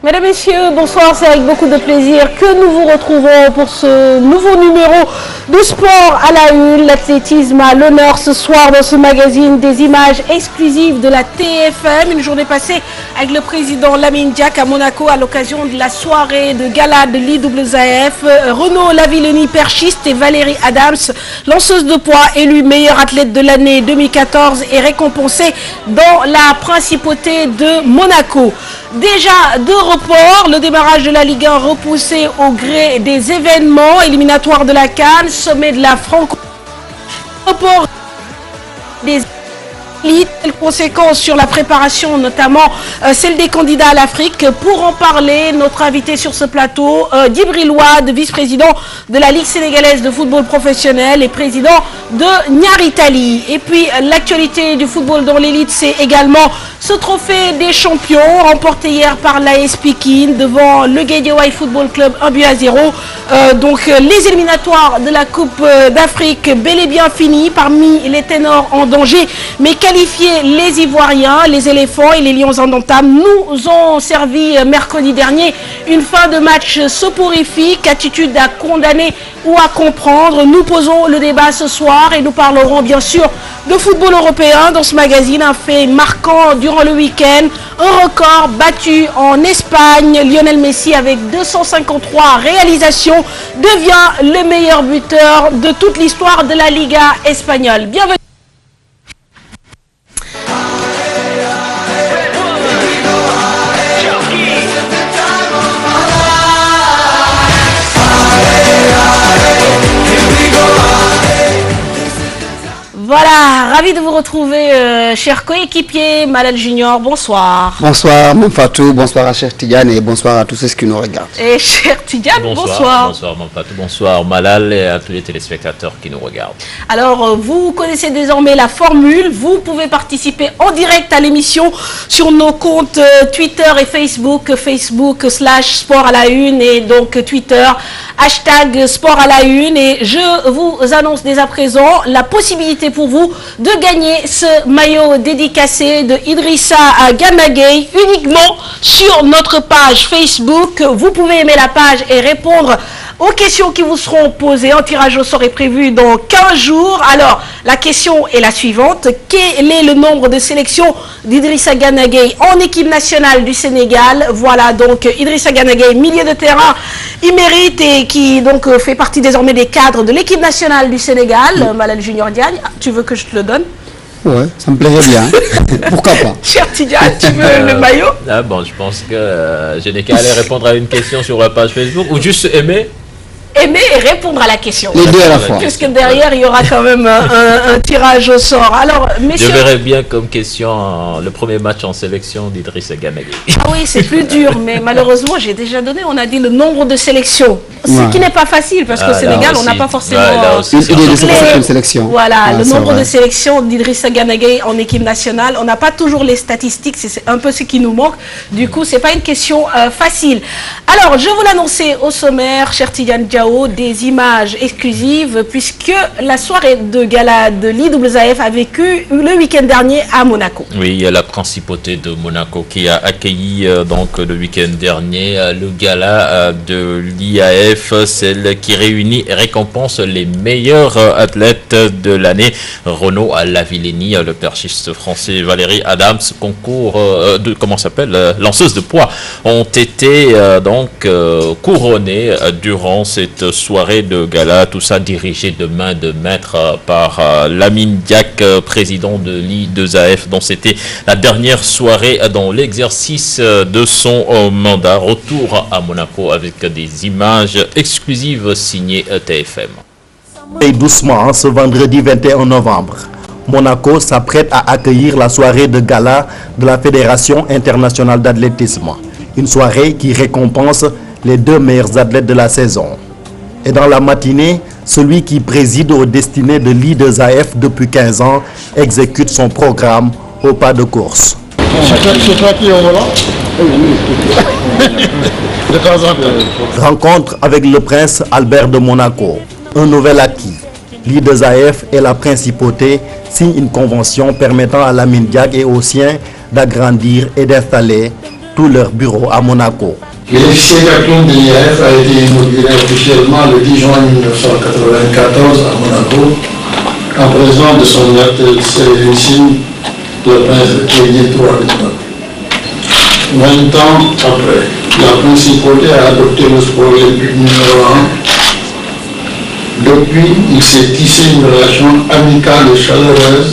Mesdames, Messieurs, bonsoir, c'est avec beaucoup de plaisir que nous vous retrouvons pour ce nouveau numéro de Sport à la Une. L'athlétisme a l'honneur ce soir dans ce magazine, des images exclusives de la TFM. Une journée passée avec le président Lamine Diack à Monaco à l'occasion de la soirée de gala de l'IAAF. Renaud Lavillenie, perchiste, et Valérie Adams, lanceuse de poids, élue meilleure athlète de l'année 2014 et récompensée dans la principauté de Monaco. Déjà de report, le démarrage de la Ligue 1 repoussé au gré des événements éliminatoires de la CAN, sommet de la Franco. Report des élites, quelles conséquences sur la préparation, notamment celle des candidats à l'Afrique. Pour en parler, notre invité sur ce plateau, Djibril Ouad, vice-président de la Ligue sénégalaise de football professionnel et président de Niaritali. Et puis l'actualité du football dans l'élite, c'est également ce trophée des champions remporté hier par l'AS Pikine devant le Guédiawaye Football Club 1-0. Donc les éliminatoires de la Coupe d'Afrique bel et bien finis. Parmi les ténors en danger, mais qualifiés, les Ivoiriens, les éléphants et les lions indomptables nous ont servi mercredi dernier une fin de match soporifique, attitude à condamner ou à comprendre. Nous posons le débat ce soir et nous parlerons bien sûr de football européen dans ce magazine. Un fait marquant durant le week-end, un record battu en Espagne. Lionel Messi, avec 253 réalisations, devient le meilleur buteur de toute l'histoire de la Liga espagnole. Bienvenue. Voilà, ravi de vous retrouver, cher coéquipier Malal Junior, bonsoir. Bonsoir, Mofatou, bonsoir à cher Tidiane et bonsoir à tous ceux qui nous regardent. Et cher Tidiane, bonsoir. Bonsoir Mofatou, bonsoir Malal et à tous les téléspectateurs qui nous regardent. Alors, vous connaissez désormais la formule, vous pouvez participer en direct à l'émission sur nos comptes Twitter et Facebook, Facebook/Sport à la Une et donc Twitter, #Sport à la Une. Et je vous annonce dès à présent la possibilité pour vous de gagner ce maillot dédicacé de Idrissa Gana Gueye uniquement sur notre page Facebook. Vous pouvez aimer la page et répondre aux questions qui vous seront posées. Un tirage au sort est prévu dans 15 jours. Alors, la question est la suivante. Quel est le nombre de sélections d'Idrissa Gana Gueye en équipe nationale du Sénégal? Voilà, donc Idrissa Gana Gueye, milieu de terrain, il mérite et qui donc fait partie désormais des cadres de l'équipe nationale du Sénégal. Malal Junior Diagne, tu veux que je te le donne? Ouais, ça me plairait bien. Pourquoi pas? Cher Tidiane, tu veux le maillot? Bon, je pense que je n'ai qu'à aller répondre à une question sur la page Facebook ou juste aimer et répondre à la question. Les deux à la fois. Puisque derrière, il y aura quand même un tirage au sort. Alors, messieurs... Je verrais bien comme question le premier match en sélection d'Idrissa Gana Gueye. Ah oui, c'est plus dur, mais malheureusement, j'ai déjà donné, on a dit le nombre de sélections. Ce qui n'est pas facile, parce qu'au Sénégal, on n'a pas forcément... une sélection. Voilà, le nombre de sélections d'Idrissa Gana Gueye en équipe nationale. On n'a pas toujours les statistiques, c'est un peu ce qui nous manque. Du coup, ce n'est pas une question facile. Alors, je vous l'annonçais au sommaire, cher Tidiane Diao, des images exclusives, puisque la soirée de gala de l'IAAF a vécu le week-end dernier à Monaco. Oui, il y a la principauté de Monaco qui a accueilli donc le week-end dernier le gala de l'IAAF, celle qui réunit et récompense les meilleurs athlètes de l'année. Renaud Lavillenie, le perchiste français, Valérie Adams, concours de lanceuse de poids, ont été donc couronnés durant cette soirée de gala, tout ça dirigé de main de maître par Lamine Diack, président de l'IAAF, dont c'était la dernière soirée dans l'exercice de son mandat. Retour à Monaco avec des images exclusives signées TFM. Et doucement, ce vendredi 21 novembre, Monaco s'apprête à accueillir la soirée de gala de la Fédération internationale d'athlétisme. Une soirée qui récompense les deux meilleurs athlètes de la saison. Et dans la matinée, celui qui préside aux destinées de l'IAAF depuis 15 ans exécute son programme au pas de course. C'est toi qui es au volant? De temps en temps. Rencontre avec le prince Albert de Monaco. Un nouvel acquis. L'IAAF et la principauté signent une convention permettant à Lamine Diack et aux siens d'agrandir et d'installer tous leurs bureaux à Monaco. L'édifice cartoon de l'IAF a été inauguré officiellement le 10 juin 1994 à Monaco, en présence de son maître sérénissime, le prince Eugène III de Monaco. 20 ans après, la principauté a adopté le sport olympique numéro 1. Depuis, il s'est tissé une relation amicale et chaleureuse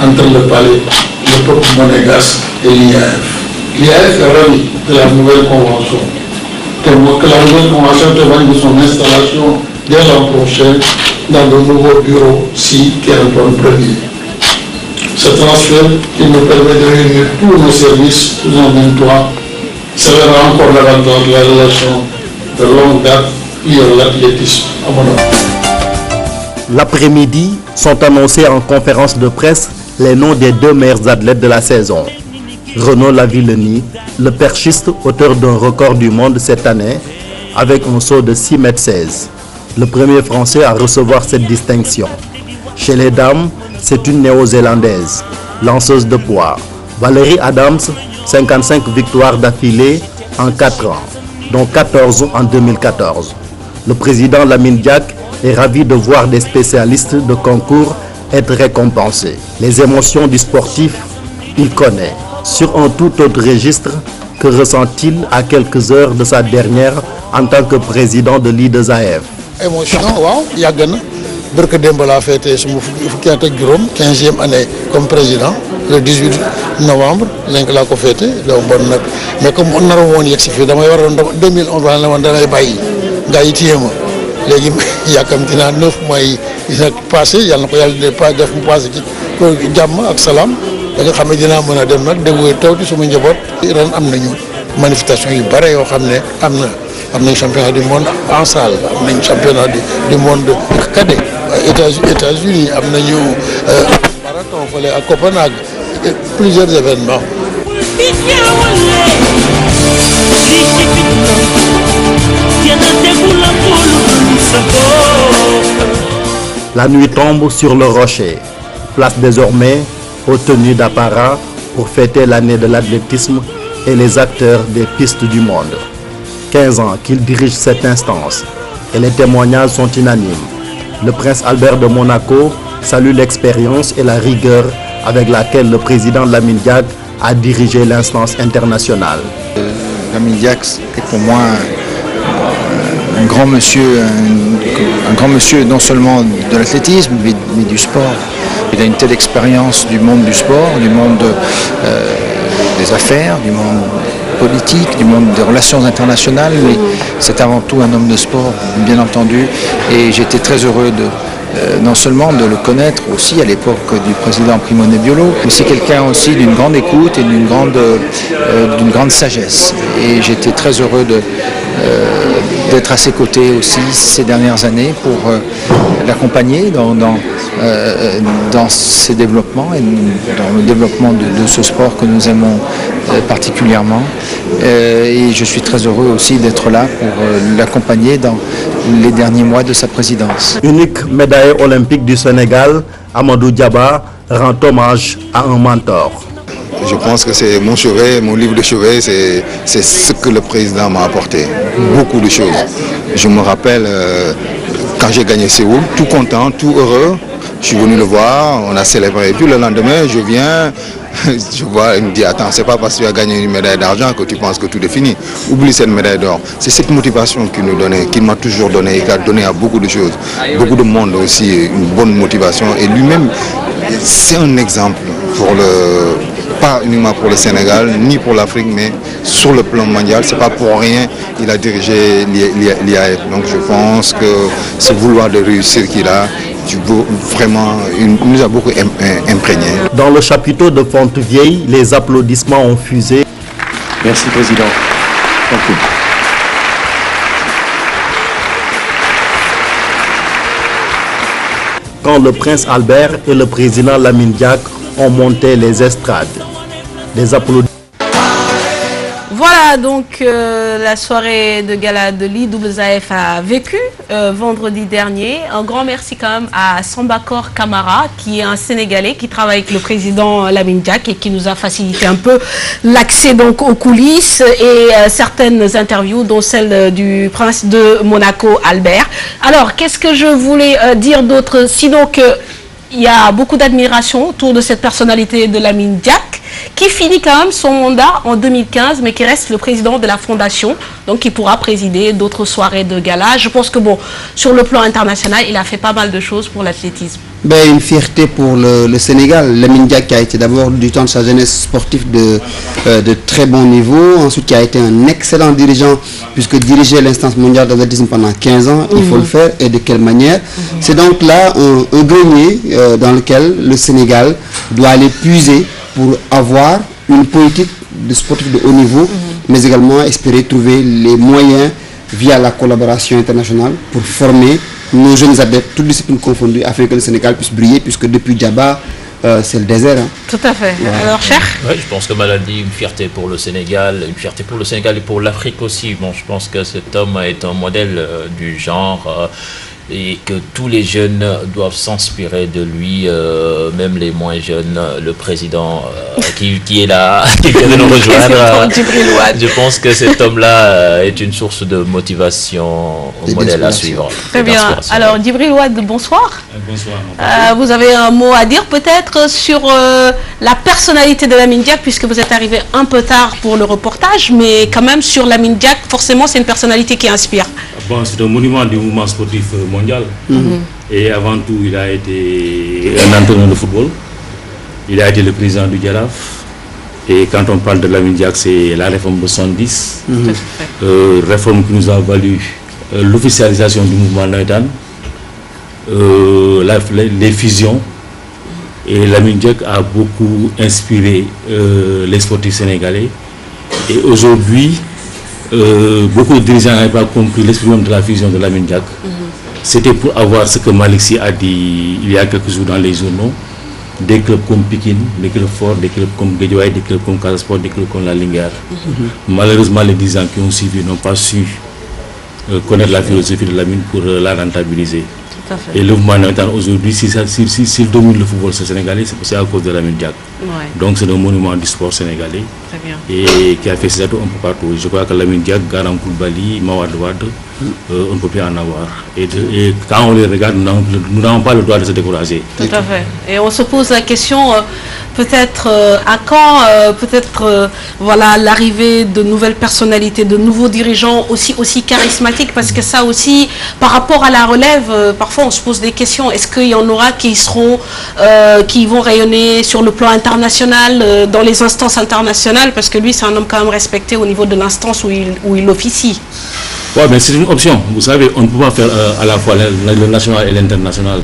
entre le palais, le peuple monégasque et l'IAF. L'IAF est ravi de la nouvelle convention. Que la nouvelle convention témoigne de son installation dès l'an prochain dans de nouveaux bureaux qui Antoine Ier. Ce transfert qui nous permet de réunir tous nos services sous un même toit scellera encore davantage la relation de longue date liée à l'athlétisme à Monaco. L'après-midi sont annoncés en conférence de presse les noms des 2 meilleurs athlètes de la saison. Renaud Lavillenie, le perchiste auteur d'un record du monde cette année avec un saut de 6,16 m, le premier Français à recevoir cette distinction. Chez les dames, c'est une néo-zélandaise, lanceuse de poids, Valérie Adams, 55 victoires d'affilée en 4 ans, dont 14 en 2014. Le président Lamine Diack est ravi de voir des spécialistes de concours être récompensés. Les émotions du sportif, il connaît. Sur un tout autre registre, que ressent-il à quelques heures de sa dernière en tant que président de l'IAAF? Émotion, waaw, yàgg na. Barke démb laa fêté suma fukki at ak juróom 15e année comme président le 18 novembre lañ laa ko fêté donc bon nag mais comme on naroon woon yegg si fii damay waroon 2011 wala la woon damay bàyyi gars yi téye ma léegi yàkkamti naa 9 mois yi dina passé yàlla na ko yàlla def mu passé ci jàmm ak salaam da nga xam ne dinaa mën a dem nag déglu tawti suma njaboot. ren am nañu manifestation yu bare yoo xam ne am nañ championnat du monde en salle am nañ championnat du monde cadet États-Unis am nañu marathon fële à Copenhague plusieurs événements. La nuit tombe sur le rocher. Place désormais aux tenues d'apparat pour fêter l'année de l'athlétisme et les acteurs des pistes du monde. 15 ans qu'il dirige cette instance et les témoignages sont unanimes. Le prince Albert de Monaco salue l'expérience et la rigueur avec laquelle le président Lamine Diack a dirigé l'instance internationale. Lamine Diack est pour moi un grand monsieur non seulement de l'athlétisme mais du sport. Il a une telle expérience du monde du sport, du monde des affaires, du monde politique, du monde des relations internationales, mais c'est avant tout un homme de sport, bien entendu, et j'étais très heureux non seulement de le connaître aussi à l'époque du président Primo Nebiolo, mais c'est quelqu'un aussi d'une grande écoute et d'une grande sagesse. Et j'étais très heureux d'être à ses côtés aussi ces dernières années pour l'accompagner dans ses développements et dans le développement de ce sport que nous aimons particulièrement. Et je suis très heureux aussi d'être là pour l'accompagner dans les derniers mois de sa présidence. Unique médaillé olympique du Sénégal, Amadou Diaba rend hommage à un mentor. Je pense que c'est mon chevet, mon livre de chevet, c'est ce que le président m'a apporté. Beaucoup de choses. Je me rappelle quand j'ai gagné Séoul, tout content, tout heureux. Je suis venu le voir, on a célébré. Et puis le lendemain, je viens, je vois, il me dit attends, c'est pas parce que tu as gagné une médaille d'argent que tu penses que tout est fini. Oublie cette médaille d'or. C'est cette motivation qu'il nous donnait, qu'il m'a toujours donné et qu'il a donné à beaucoup de choses. Beaucoup de monde aussi, une bonne motivation. Et lui-même, c'est un exemple pour pas uniquement pour le Sénégal, ni pour l'Afrique, mais sur le plan mondial. C'est pas pour rien qu'il a dirigé l'IAAF. Donc je pense que ce vouloir de réussir qu'il a, vraiment, il nous a beaucoup imprégné. Dans le chapiteau de Fontevieille, les applaudissements ont fusé. Merci, Président. Merci. Quand le prince Albert et le président Lamine Diack ont monté les estrades. Des applaudissements. Voilà donc la soirée de gala de l'IAAF a vécu vendredi dernier. Un grand merci quand même à Sambakor Kamara, qui est un Sénégalais qui travaille avec le président Lamine Diack et qui nous a facilité un peu l'accès donc aux coulisses et certaines interviews, dont celle du prince de Monaco, Albert. Alors, qu'est-ce que je voulais dire d'autre, sinon que il y a beaucoup d'admiration autour de cette personnalité de Lamine Diack, qui finit quand même son mandat en 2015, mais qui reste le président de la fondation, donc qui pourra présider d'autres soirées de gala. Je pense que bon, sur le plan international, il a fait pas mal de choses pour l'athlétisme. Ben, une fierté pour le Sénégal. Lamine Diack, qui a été d'abord du temps de sa jeunesse sportive de très bon niveau, ensuite qui a été un excellent dirigeant, puisque diriger l'instance mondiale d'athlétisme pendant 15 ans, il faut le faire, et de quelle manière. C'est donc là un grenier dans lequel le Sénégal doit aller puiser pour avoir une politique de sportif de haut niveau, mais également espérer trouver les moyens via la collaboration internationale pour former nos jeunes adeptes, toutes disciplines confondues, afin que le Sénégal puisse briller, puisque depuis Djaba, c'est le désert. Hein. Tout à fait. Ouais. Alors, cher. Oui, je pense que Maladi, une fierté pour le Sénégal, une fierté pour le Sénégal et pour l'Afrique aussi. Bon, je pense que cet homme est un modèle du genre et que tous les jeunes doivent s'inspirer de lui, même les moins jeunes. Le président qui est là, qui vient de nous rejoindre. Je pense que cet homme-là est une source de motivation, un modèle à suivre. Très bien. Alors, Djibril Ouad, bonsoir. Bonsoir. Vous avez un mot à dire peut-être sur la personnalité de Lamine Diack, puisque vous êtes arrivé un peu tard pour le reportage, mais quand même sur Lamine Diack, forcément c'est une personnalité qui inspire. Bon, c'est un monument du mouvement sportif mondial. Et avant tout, il a été un entraîneur de football. Il a été le président du Jaraaf. Et quand on parle de Lamine Diack, c'est la réforme de 70. Réforme qui nous a valu l'officialisation du mouvement Naïdan, les fusions. Et Lamine Diack a beaucoup inspiré les sportifs sénégalais. Et aujourd'hui, beaucoup de dirigeants n'avaient pas compris l'esprit même de la fusion de Lamine Diack. C'était pour avoir ce que Malick Sy a dit il y a quelques jours dans les journaux, des clubs comme Pikine, des clubs forts, des clubs comme Guédiawaye, des clubs comme Casa Sport, des clubs comme la Linguère. Malheureusement, les dirigeants qui ont suivi n'ont pas su connaître la philosophie de Lamine pour la rentabiliser. Et le mouvement aujourd'hui, s'il domine le football sénégalais, c'est à cause de Lamine Diack. Donc c'est un monument du sport sénégalais. Très bien. Et qui a fait ses atouts un peu partout. Je crois que Lamine Diack, Garam Koulibaly, Mawad Wade, on ne peut plus en avoir. Et quand on les regarde, nous n'avons pas le droit de se décourager. Tout à fait. Et on se pose la question, peut-être à quand, voilà, l'arrivée de nouvelles personnalités, de nouveaux dirigeants aussi charismatiques, parce que ça aussi, par rapport à la relève, parfois on se pose des questions. Est-ce qu'il y en aura qui vont rayonner sur le plan international, dans les instances internationales, parce que lui c'est un homme quand même respecté au niveau de l'instance où il officie. Oui, mais c'est une option. Vous savez, on ne peut pas faire à la fois le national et l'international.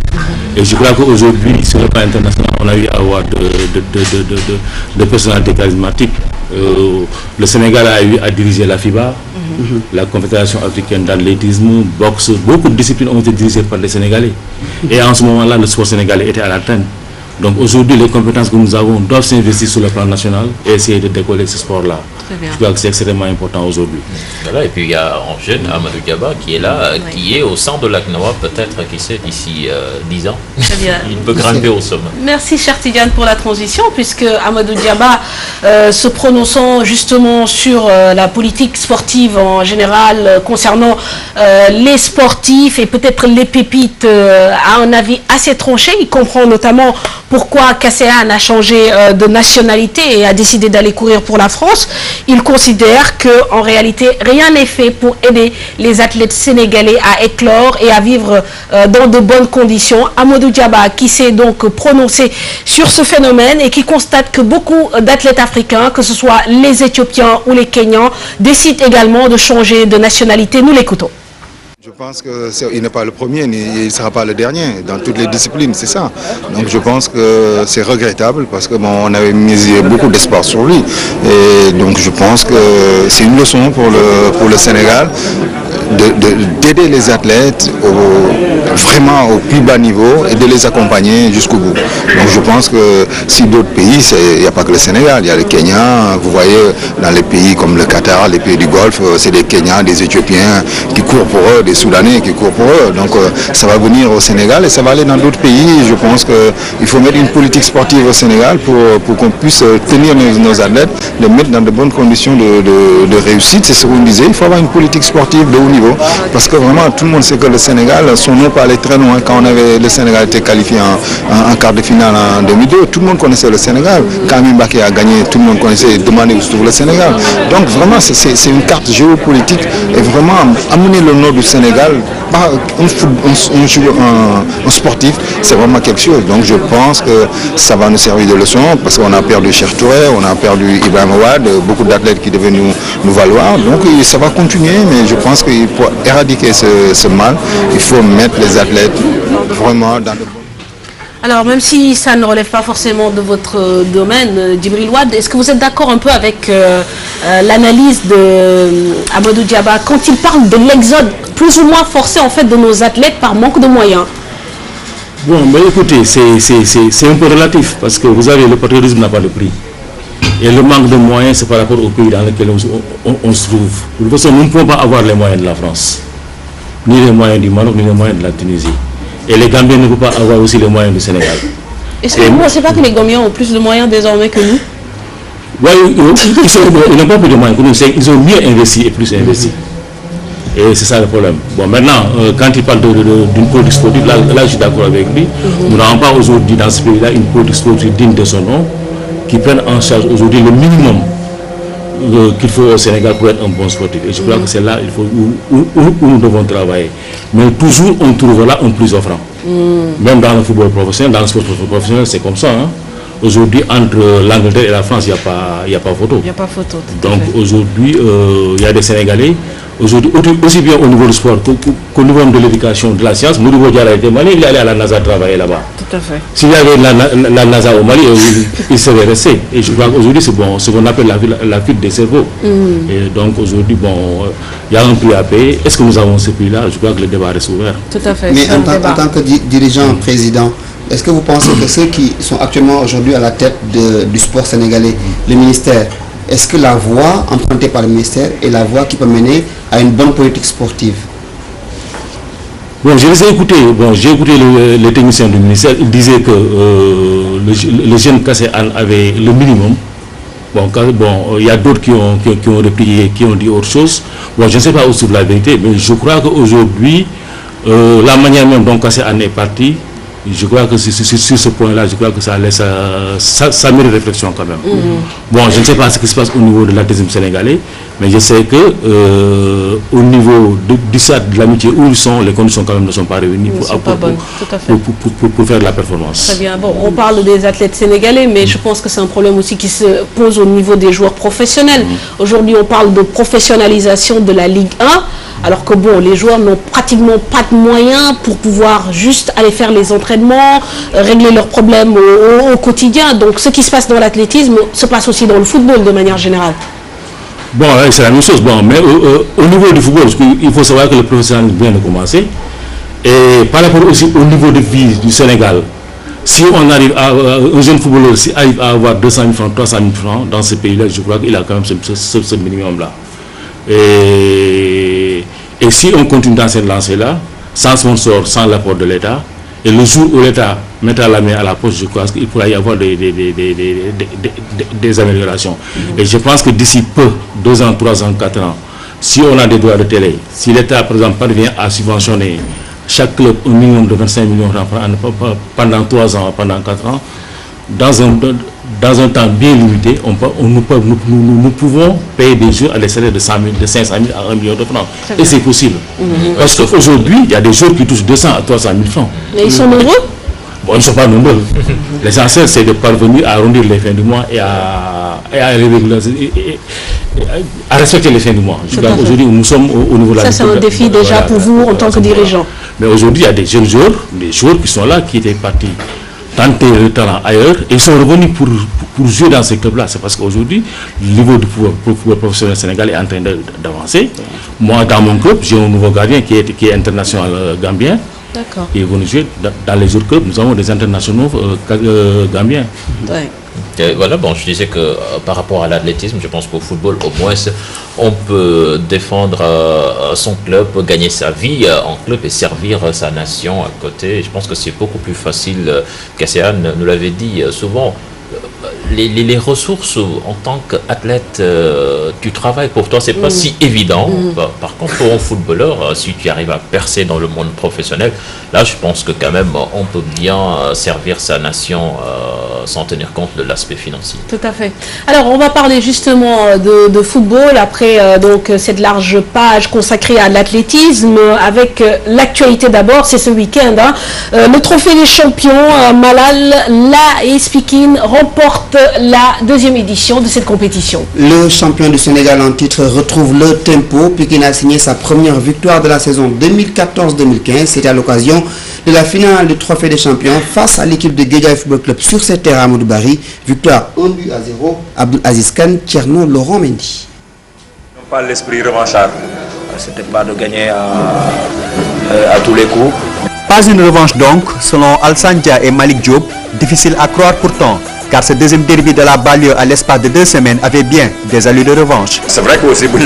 Et je crois qu'aujourd'hui, sur le plan international, on a eu à avoir de personnalités charismatiques. Le Sénégal a eu à diriger la FIBA, la Confédération africaine d'athlétisme, boxe. Beaucoup de disciplines ont été dirigées par les Sénégalais. Et en ce moment-là, le sport sénégalais était à la traîne. Donc aujourd'hui, les compétences que nous avons doivent s'investir sur le plan national et essayer de décoller ce sport-là. Je crois que c'est extrêmement important aujourd'hui. Voilà, et puis il y a un jeune, Amadou Diaba, qui est là, qui est au centre de l'ACNAWA, peut-être, qui sait, d'ici 10 ans. Très bien. Il peut grimper au sommet. Merci, cher Tidiane, pour la transition, puisque Amadou Diaba, se prononçant justement sur la politique sportive en général, concernant les sportifs et peut-être les pépites, a un avis assez tranché. Il comprend notamment pourquoi Kasséane a changé de nationalité et a décidé d'aller courir pour la France. Il considère qu'en réalité, rien n'est fait pour aider les athlètes sénégalais à éclore et à vivre dans de bonnes conditions. Amadou Diaba, qui s'est donc prononcé sur ce phénomène et qui constate que beaucoup d'athlètes africains, que ce soit les Éthiopiens ou les Kenyans, décident également de changer de nationalité. Nous l'écoutons. Je pense qu'il n'est pas le premier, il ne sera pas le dernier dans toutes les disciplines, c'est ça. Donc je pense que c'est regrettable parce que on avait misé beaucoup d'espoir sur lui. Et donc je pense que c'est une leçon pour le Sénégal d'aider les athlètes vraiment au plus bas niveau et de les accompagner jusqu'au bout. Donc je pense que si d'autres pays, il n'y a pas que le Sénégal, il y a le Kenya, vous voyez dans les pays comme le Qatar, les pays du Golfe, c'est des Kenyans, des Éthiopiens qui courent pour eux, des Soudanais qui courent pour eux. Donc ça va venir au Sénégal et ça va aller dans d'autres pays. Je pense qu'il faut mettre une politique sportive au Sénégal pour qu'on puisse tenir nos athlètes, les mettre dans de bonnes conditions de réussite. C'est ce qu'on disait, il faut avoir une politique sportive de haut niveau. Parce que vraiment tout le monde sait que le Sénégal, son nom peut aller très loin. Quand le Sénégal était qualifié en quart de finale en 2002, tout le monde connaissait le Sénégal. Quand Mbaké a gagné, tout le monde connaissait, demandait où se trouve le Sénégal. Donc vraiment c'est une carte géopolitique et vraiment amener le nord du Sénégal, pas un sportif, c'est vraiment quelque chose. Donc je pense que ça va nous servir de leçon parce qu'on a perdu Cheikh Touré, on a perdu Ibrahim Ouad, beaucoup d'athlètes qui devaient nous valoir. Donc ça va continuer, mais je pense qu'il faut éradiquer ce mal, il faut mettre les athlètes vraiment dans le bon. Alors, même si ça ne relève pas forcément de votre domaine, Djibril Ouad, est-ce que vous êtes d'accord un peu avec l'analyse d'Amadou Diaba quand il parle de l'exode plus ou moins forcé en fait de nos athlètes par manque de moyens? Bon, mais écoutez, c'est un peu relatif parce que vous savez, le patriotisme n'a pas de prix. Et le manque de moyens, c'est par rapport au pays dans lequel on se trouve. De toute façon, nous ne pouvons pas avoir les moyens de la France, ni les moyens du Maroc, ni les moyens de la Tunisie. Et les Gambiens ne peuvent pas avoir aussi les moyens du Sénégal. Est-ce que vous ne pensez pas que les Gambiens ont plus de moyens désormais que nous? Oui, ils n'ont pas plus de moyens que nous, ils ont mieux investi et plus investi. Et c'est ça le problème. Bon, maintenant, quand il parle d'une politique sportive, là je suis d'accord avec lui. Nous n'avons pas aujourd'hui dans ce pays-là une politique sportive digne de son nom, qui prenne en charge aujourd'hui le minimum qu'il faut au Sénégal pour être un bon sportif. Et je crois que c'est là où nous devons travailler. Mais toujours, on trouvera un plus offrant. Même dans le football professionnel, dans le sport professionnel, c'est comme ça. Hein. Aujourd'hui, entre l'Angleterre et la France, il n'y a pas photo. Il n'y a pas photo. Donc aujourd'hui, il y a des Sénégalais. Aujourd'hui, aussi bien au niveau du sport qu'au niveau de l'éducation, de la science, Modibo Diarra était Mali, il allait à la NASA travailler là-bas. Tout à fait. S'il y avait la NASA au Mali, il serait resté. Et je crois qu'aujourd'hui, c'est bon, ce qu'on appelle la fuite des cerveaux. Et donc aujourd'hui, bon, il y a un prix à payer. Est-ce que nous avons ce prix-là? Je crois que le débat reste ouvert. Tout à fait. Mais en tant que dirigeant, président, est-ce que vous pensez que ceux qui sont actuellement aujourd'hui à la tête du sport sénégalais, le ministère, est-ce que la voie empruntée par le ministère est la voie qui peut mener à une bonne politique sportive? Bon, j'ai écouté les techniciens du ministère. Ils disaient que le jeune Kassé Anne avait le minimum. Bon, il y a d'autres qui ont répliqué, qui ont dit autre chose. Bon, je ne sais pas où c'est la vérité, mais je crois qu'aujourd'hui, la manière même dont Kassé Anne est parti, je crois que sur ce point-là, je crois que ça laisse ça mérite réflexion quand même. Bon, je ne sais pas ce qui se passe au niveau de l'athlétisme sénégalais, mais je sais que au niveau du stade de l'amitié où ils sont, les conditions quand même ne sont pas réunies pour faire de la performance. Très bien. Bon, on parle des athlètes sénégalais, mais je pense que c'est un problème aussi qui se pose au niveau des joueurs professionnels. Aujourd'hui, on parle de professionnalisation de la Ligue 1. Alors que bon, les joueurs n'ont pratiquement pas de moyens pour pouvoir juste aller faire les entraînements, régler leurs problèmes au quotidien. Donc ce qui se passe dans l'athlétisme se passe aussi dans le football de manière générale. Bon, c'est la même chose. Bon, mais au niveau du football, il faut savoir que le professionnalisme vient de commencer. Et par rapport aussi au niveau de vie du Sénégal, si on arrive à un jeune footballeur arrive à avoir 200 000 francs, 300 000 francs dans ce pays-là, je crois qu'il a quand même ce minimum-là. Et si on continue dans cette lancée-là, sans sponsor, sans l'apport de l'État, et le jour où l'État mettra la main à la poche, je crois qu'il pourra y avoir des améliorations. Et je pense que d'ici peu, 2 ans, 3 ans, 4 ans, si on a des droits de télé, si l'État, par exemple, parvient à subventionner chaque club un minimum de 25 millions de francs pendant 3 ans, pendant 4 ans, dans un temps bien limité, nous pouvons payer des jours à des salaires de 500 000 à 1 million de francs. Et c'est possible. Parce qu'aujourd'hui, il y a des jours qui touchent 200 à 300 000 francs. Mais ils sont nombreux? Bon, ils ne sont pas nombreux. L'essentiel, c'est de parvenir à arrondir les fins du mois et à à respecter les fins du mois. Aujourd'hui, nous sommes au niveau de la... Ça, c'est un défi déjà pour vous en tant que dirigeant. Mais aujourd'hui, il y a des jeunes joueurs, des joueurs qui sont là, qui étaient partis tenter le talent ailleurs et ils sont revenus pour jouer dans ces clubs-là. C'est parce qu'aujourd'hui, le niveau du football professionnel sénégalais est en train d'avancer. Moi, dans mon club, j'ai un nouveau gardien qui est international gambien. D'accord. Et vous nous jouez dans les autres clubs, nous avons des internationaux gambiens. Ouais. Voilà, bon, je disais que par rapport à l'athlétisme, je pense qu'au football, au moins, on peut défendre son club, gagner sa vie en club et servir sa nation à côté. Je pense que c'est beaucoup plus facile. Cassiane nous l'avait dit souvent. Les ressources en tant qu'athlète, tu travailles pour toi, c'est pas si évident. Par contre, pour un footballeur, si tu arrives à percer dans le monde professionnel, là, je pense que quand même, on peut bien servir sa nation sans tenir compte de l'aspect financier. Tout à fait. Alors, on va parler justement de football après donc cette large page consacrée à l'athlétisme avec l'actualité d'abord, c'est ce week-end. Hein. Le trophée des champions, Malal l'AS Pikine remporte la deuxième édition de cette compétition. Le champion du Sénégal en titre retrouve le tempo. Pikine a signé sa première victoire de la saison 2014-2015. C'était à l'occasion de la finale du trophée des champions face à l'équipe de Guédiawaye Football Club sur ses terrains à Amadou Barry. Victoire 1-0. Abdul Aziz Khan, Tierno, Laurent Mendy. Pas l'esprit revanchard. C'était pas de gagner à tous les coups. Pas une revanche donc, selon Alassane Dia et Malick Diop, difficile à croire pourtant, car ce deuxième derby de la banlieue à l'espace de 2 semaines avait bien des allures de revanche. C'est vrai que aussi, bien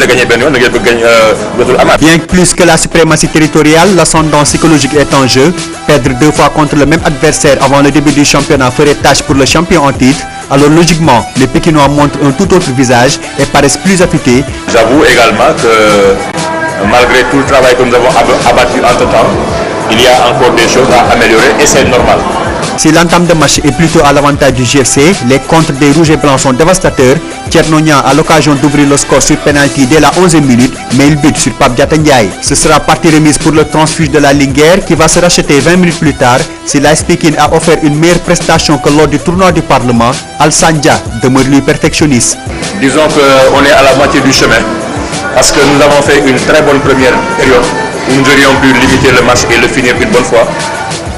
plus que la suprématie territoriale, l'ascendant psychologique est en jeu. Perdre 2 fois contre le même adversaire avant le début du championnat ferait tâche pour le champion en titre. Alors logiquement, les Pékinois montrent un tout autre visage et paraissent plus affûtés. J'avoue également que malgré tout le travail que nous avons abattu entre-temps, il y a encore des choses à améliorer et c'est normal. Si l'entame de match est plutôt à l'avantage du GFC, les contres des Rouges et Blancs sont dévastateurs. Tierno Niang a l'occasion d'ouvrir le score sur penalty dès la 11e minute, mais il bute sur Pape Diatta Ndiaye. Ce sera partie remise pour le transfuge de la Linguère qui va se racheter 20 minutes plus tard. Si l'AS Pikine a offert une meilleure prestation que lors du tournoi du Parlement, Alassane Dia demeure lui perfectionniste. Disons qu'on est à la moitié du chemin parce que nous avons fait une très bonne première période où nous aurions pu limiter le match et le finir une bonne fois.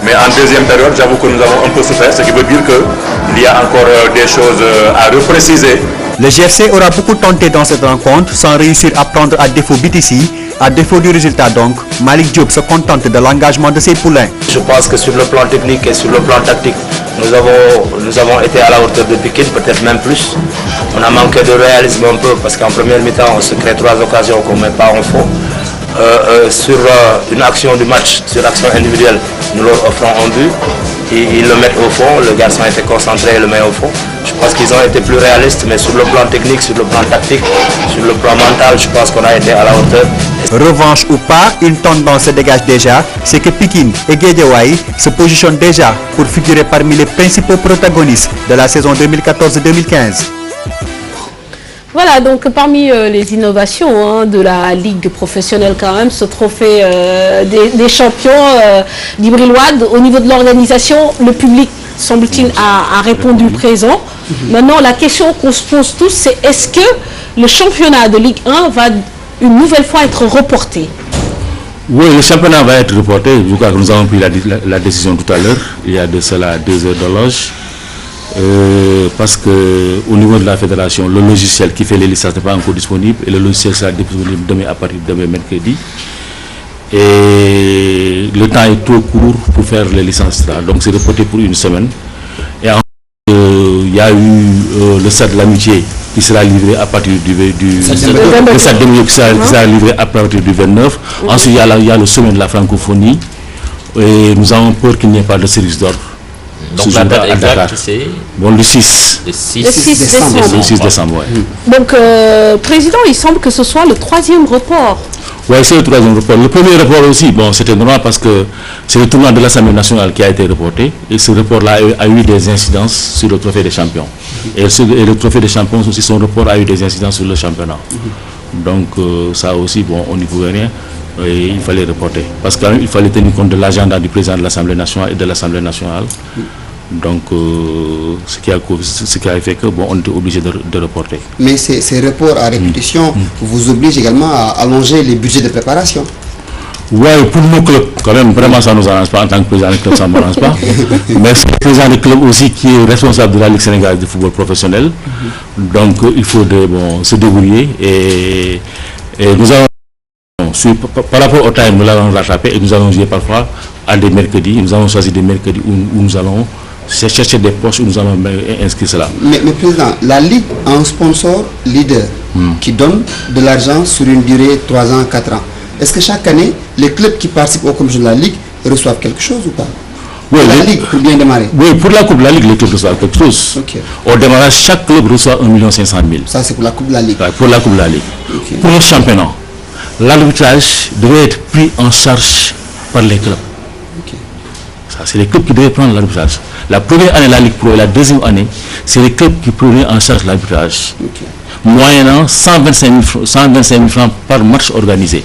Mais en deuxième période, j'avoue que nous avons un peu souffert, ce qui veut dire qu'il y a encore des choses à repréciser. Le GFC aura beaucoup tenté dans cette rencontre sans réussir à prendre à défaut BTC. À défaut du résultat donc, Malick Diop se contente de l'engagement de ses poulains. Je pense que sur le plan technique et sur le plan tactique, nous avons été à la hauteur de Pikine, peut-être même plus. On a manqué de réalisme un peu parce qu'en première mi-temps, on se crée 3 occasions qu'on ne met pas en fond. Sur une action du match, sur l'action individuelle, nous leur offrons un but, ils le mettent au fond, le garçon était concentré et le met au fond. Je pense qu'ils ont été plus réalistes, mais sur le plan technique, sur le plan tactique, sur le plan mental, je pense qu'on a été à la hauteur. Revanche ou pas, une tendance se dégage déjà, c'est que Pikine et Guédiawaye se positionnent déjà pour figurer parmi les principaux protagonistes de la saison 2014-2015. Voilà, donc parmi les innovations de la Ligue professionnelle quand même, ce trophée des champions d'Ibril Ouad, au niveau de l'organisation, le public, semble-t-il, a répondu présent. Maintenant, la question qu'on se pose tous, c'est est-ce que le championnat de Ligue 1 va une nouvelle fois être reporté? Oui, le championnat va être reporté. Je crois que nous avons pris la décision tout à l'heure, il y a de cela 2 heures d'horloge. Parce que au niveau de la fédération, le logiciel qui fait les licences n'est pas encore disponible et le logiciel sera disponible demain à partir de demain mercredi. Et le temps est trop court pour faire les licences là, donc c'est reporté pour une semaine. Et il y a eu le stade de l'amitié qui sera livré à partir du stade qui sera livré à partir du 29. Ensuite il y a le sommet de la francophonie et nous avons peur qu'il n'y ait pas de service d'ordre. Donc la date exacte, c'est bon, le 6 décembre. Ouais. Donc, Président, il semble que ce soit le 3e report. Oui, c'est le 3e report. Le premier report aussi, bon, c'était normal parce que c'est le tournoi de l'Assemblée nationale qui a été reporté. Et ce report-là a eu des incidences sur le trophée des champions. Et le trophée des champions aussi, son report a eu des incidences sur le championnat. Donc, ça aussi, bon, on n'y pouvait rien. Et il fallait reporter. Parce qu'il fallait tenir compte de l'agenda du président de l'Assemblée nationale et de l'Assemblée nationale. Donc, ce qui a fait que bon, on était obligé de reporter. Mais ces reports à répétition vous obligent également à allonger les budgets de préparation. Oui, pour nos clubs, quand même, vraiment, ça ne nous arrange pas. En tant que président du club, ça ne nous arrange pas. Mais c'est le président du club aussi qui est responsable de la Ligue sénégalaise de football professionnel. Donc, il faut se débrouiller. Et nous allons, par rapport au time, nous l'allons rattraper et nous allons jouer parfois à des mercredis. Nous allons choisir des mercredis où nous allons chercher des postes où nous allons inscrire cela. Mais président, la Ligue a un sponsor leader qui donne de l'argent sur une durée 3 ans, 4 ans. Est-ce que chaque année, les clubs qui participent aux compétitions de la Ligue reçoivent quelque chose ou pas? Oui, la Ligue, pour bien démarrer. Oui, pour la Coupe de la Ligue, les clubs reçoivent quelque chose. Okay. Au démarrage, chaque club reçoit 1 500 000. Ça, c'est pour la Coupe de la Ligue. Ouais, pour la Coupe de la Ligue. Okay. Pour le championnat, l'arbitrage devait être pris en charge par les clubs. Okay. Ça, c'est les clubs qui devaient prendre l'arbitrage. La première année, la Ligue Pro, et la deuxième année, c'est les clubs qui prenaient en charge l'arbitrage. Okay. Moyennant 125 000 francs par match organisé.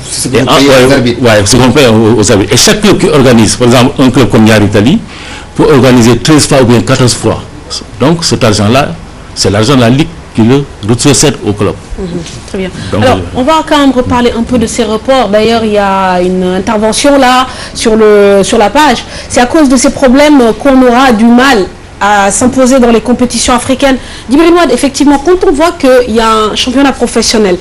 C'est ce qu'on paye aux arbitres. Oui, c'est ce qu'on paye aux arbitres. Et chaque club qui organise, par exemple, un club comme Yar Italie, peut organiser 13 fois ou bien 14 fois. Donc cet argent-là, c'est l'argent de la Ligue qui le retrocède au club. Très bien. Donc, alors, on va quand même reparler un peu de ces reports. D'ailleurs, il y a une intervention là sur la page. C'est à cause de ces problèmes qu'on aura du mal à s'imposer dans les compétitions africaines. Djibril Wade, effectivement, quand on voit qu'il y a un championnat professionnel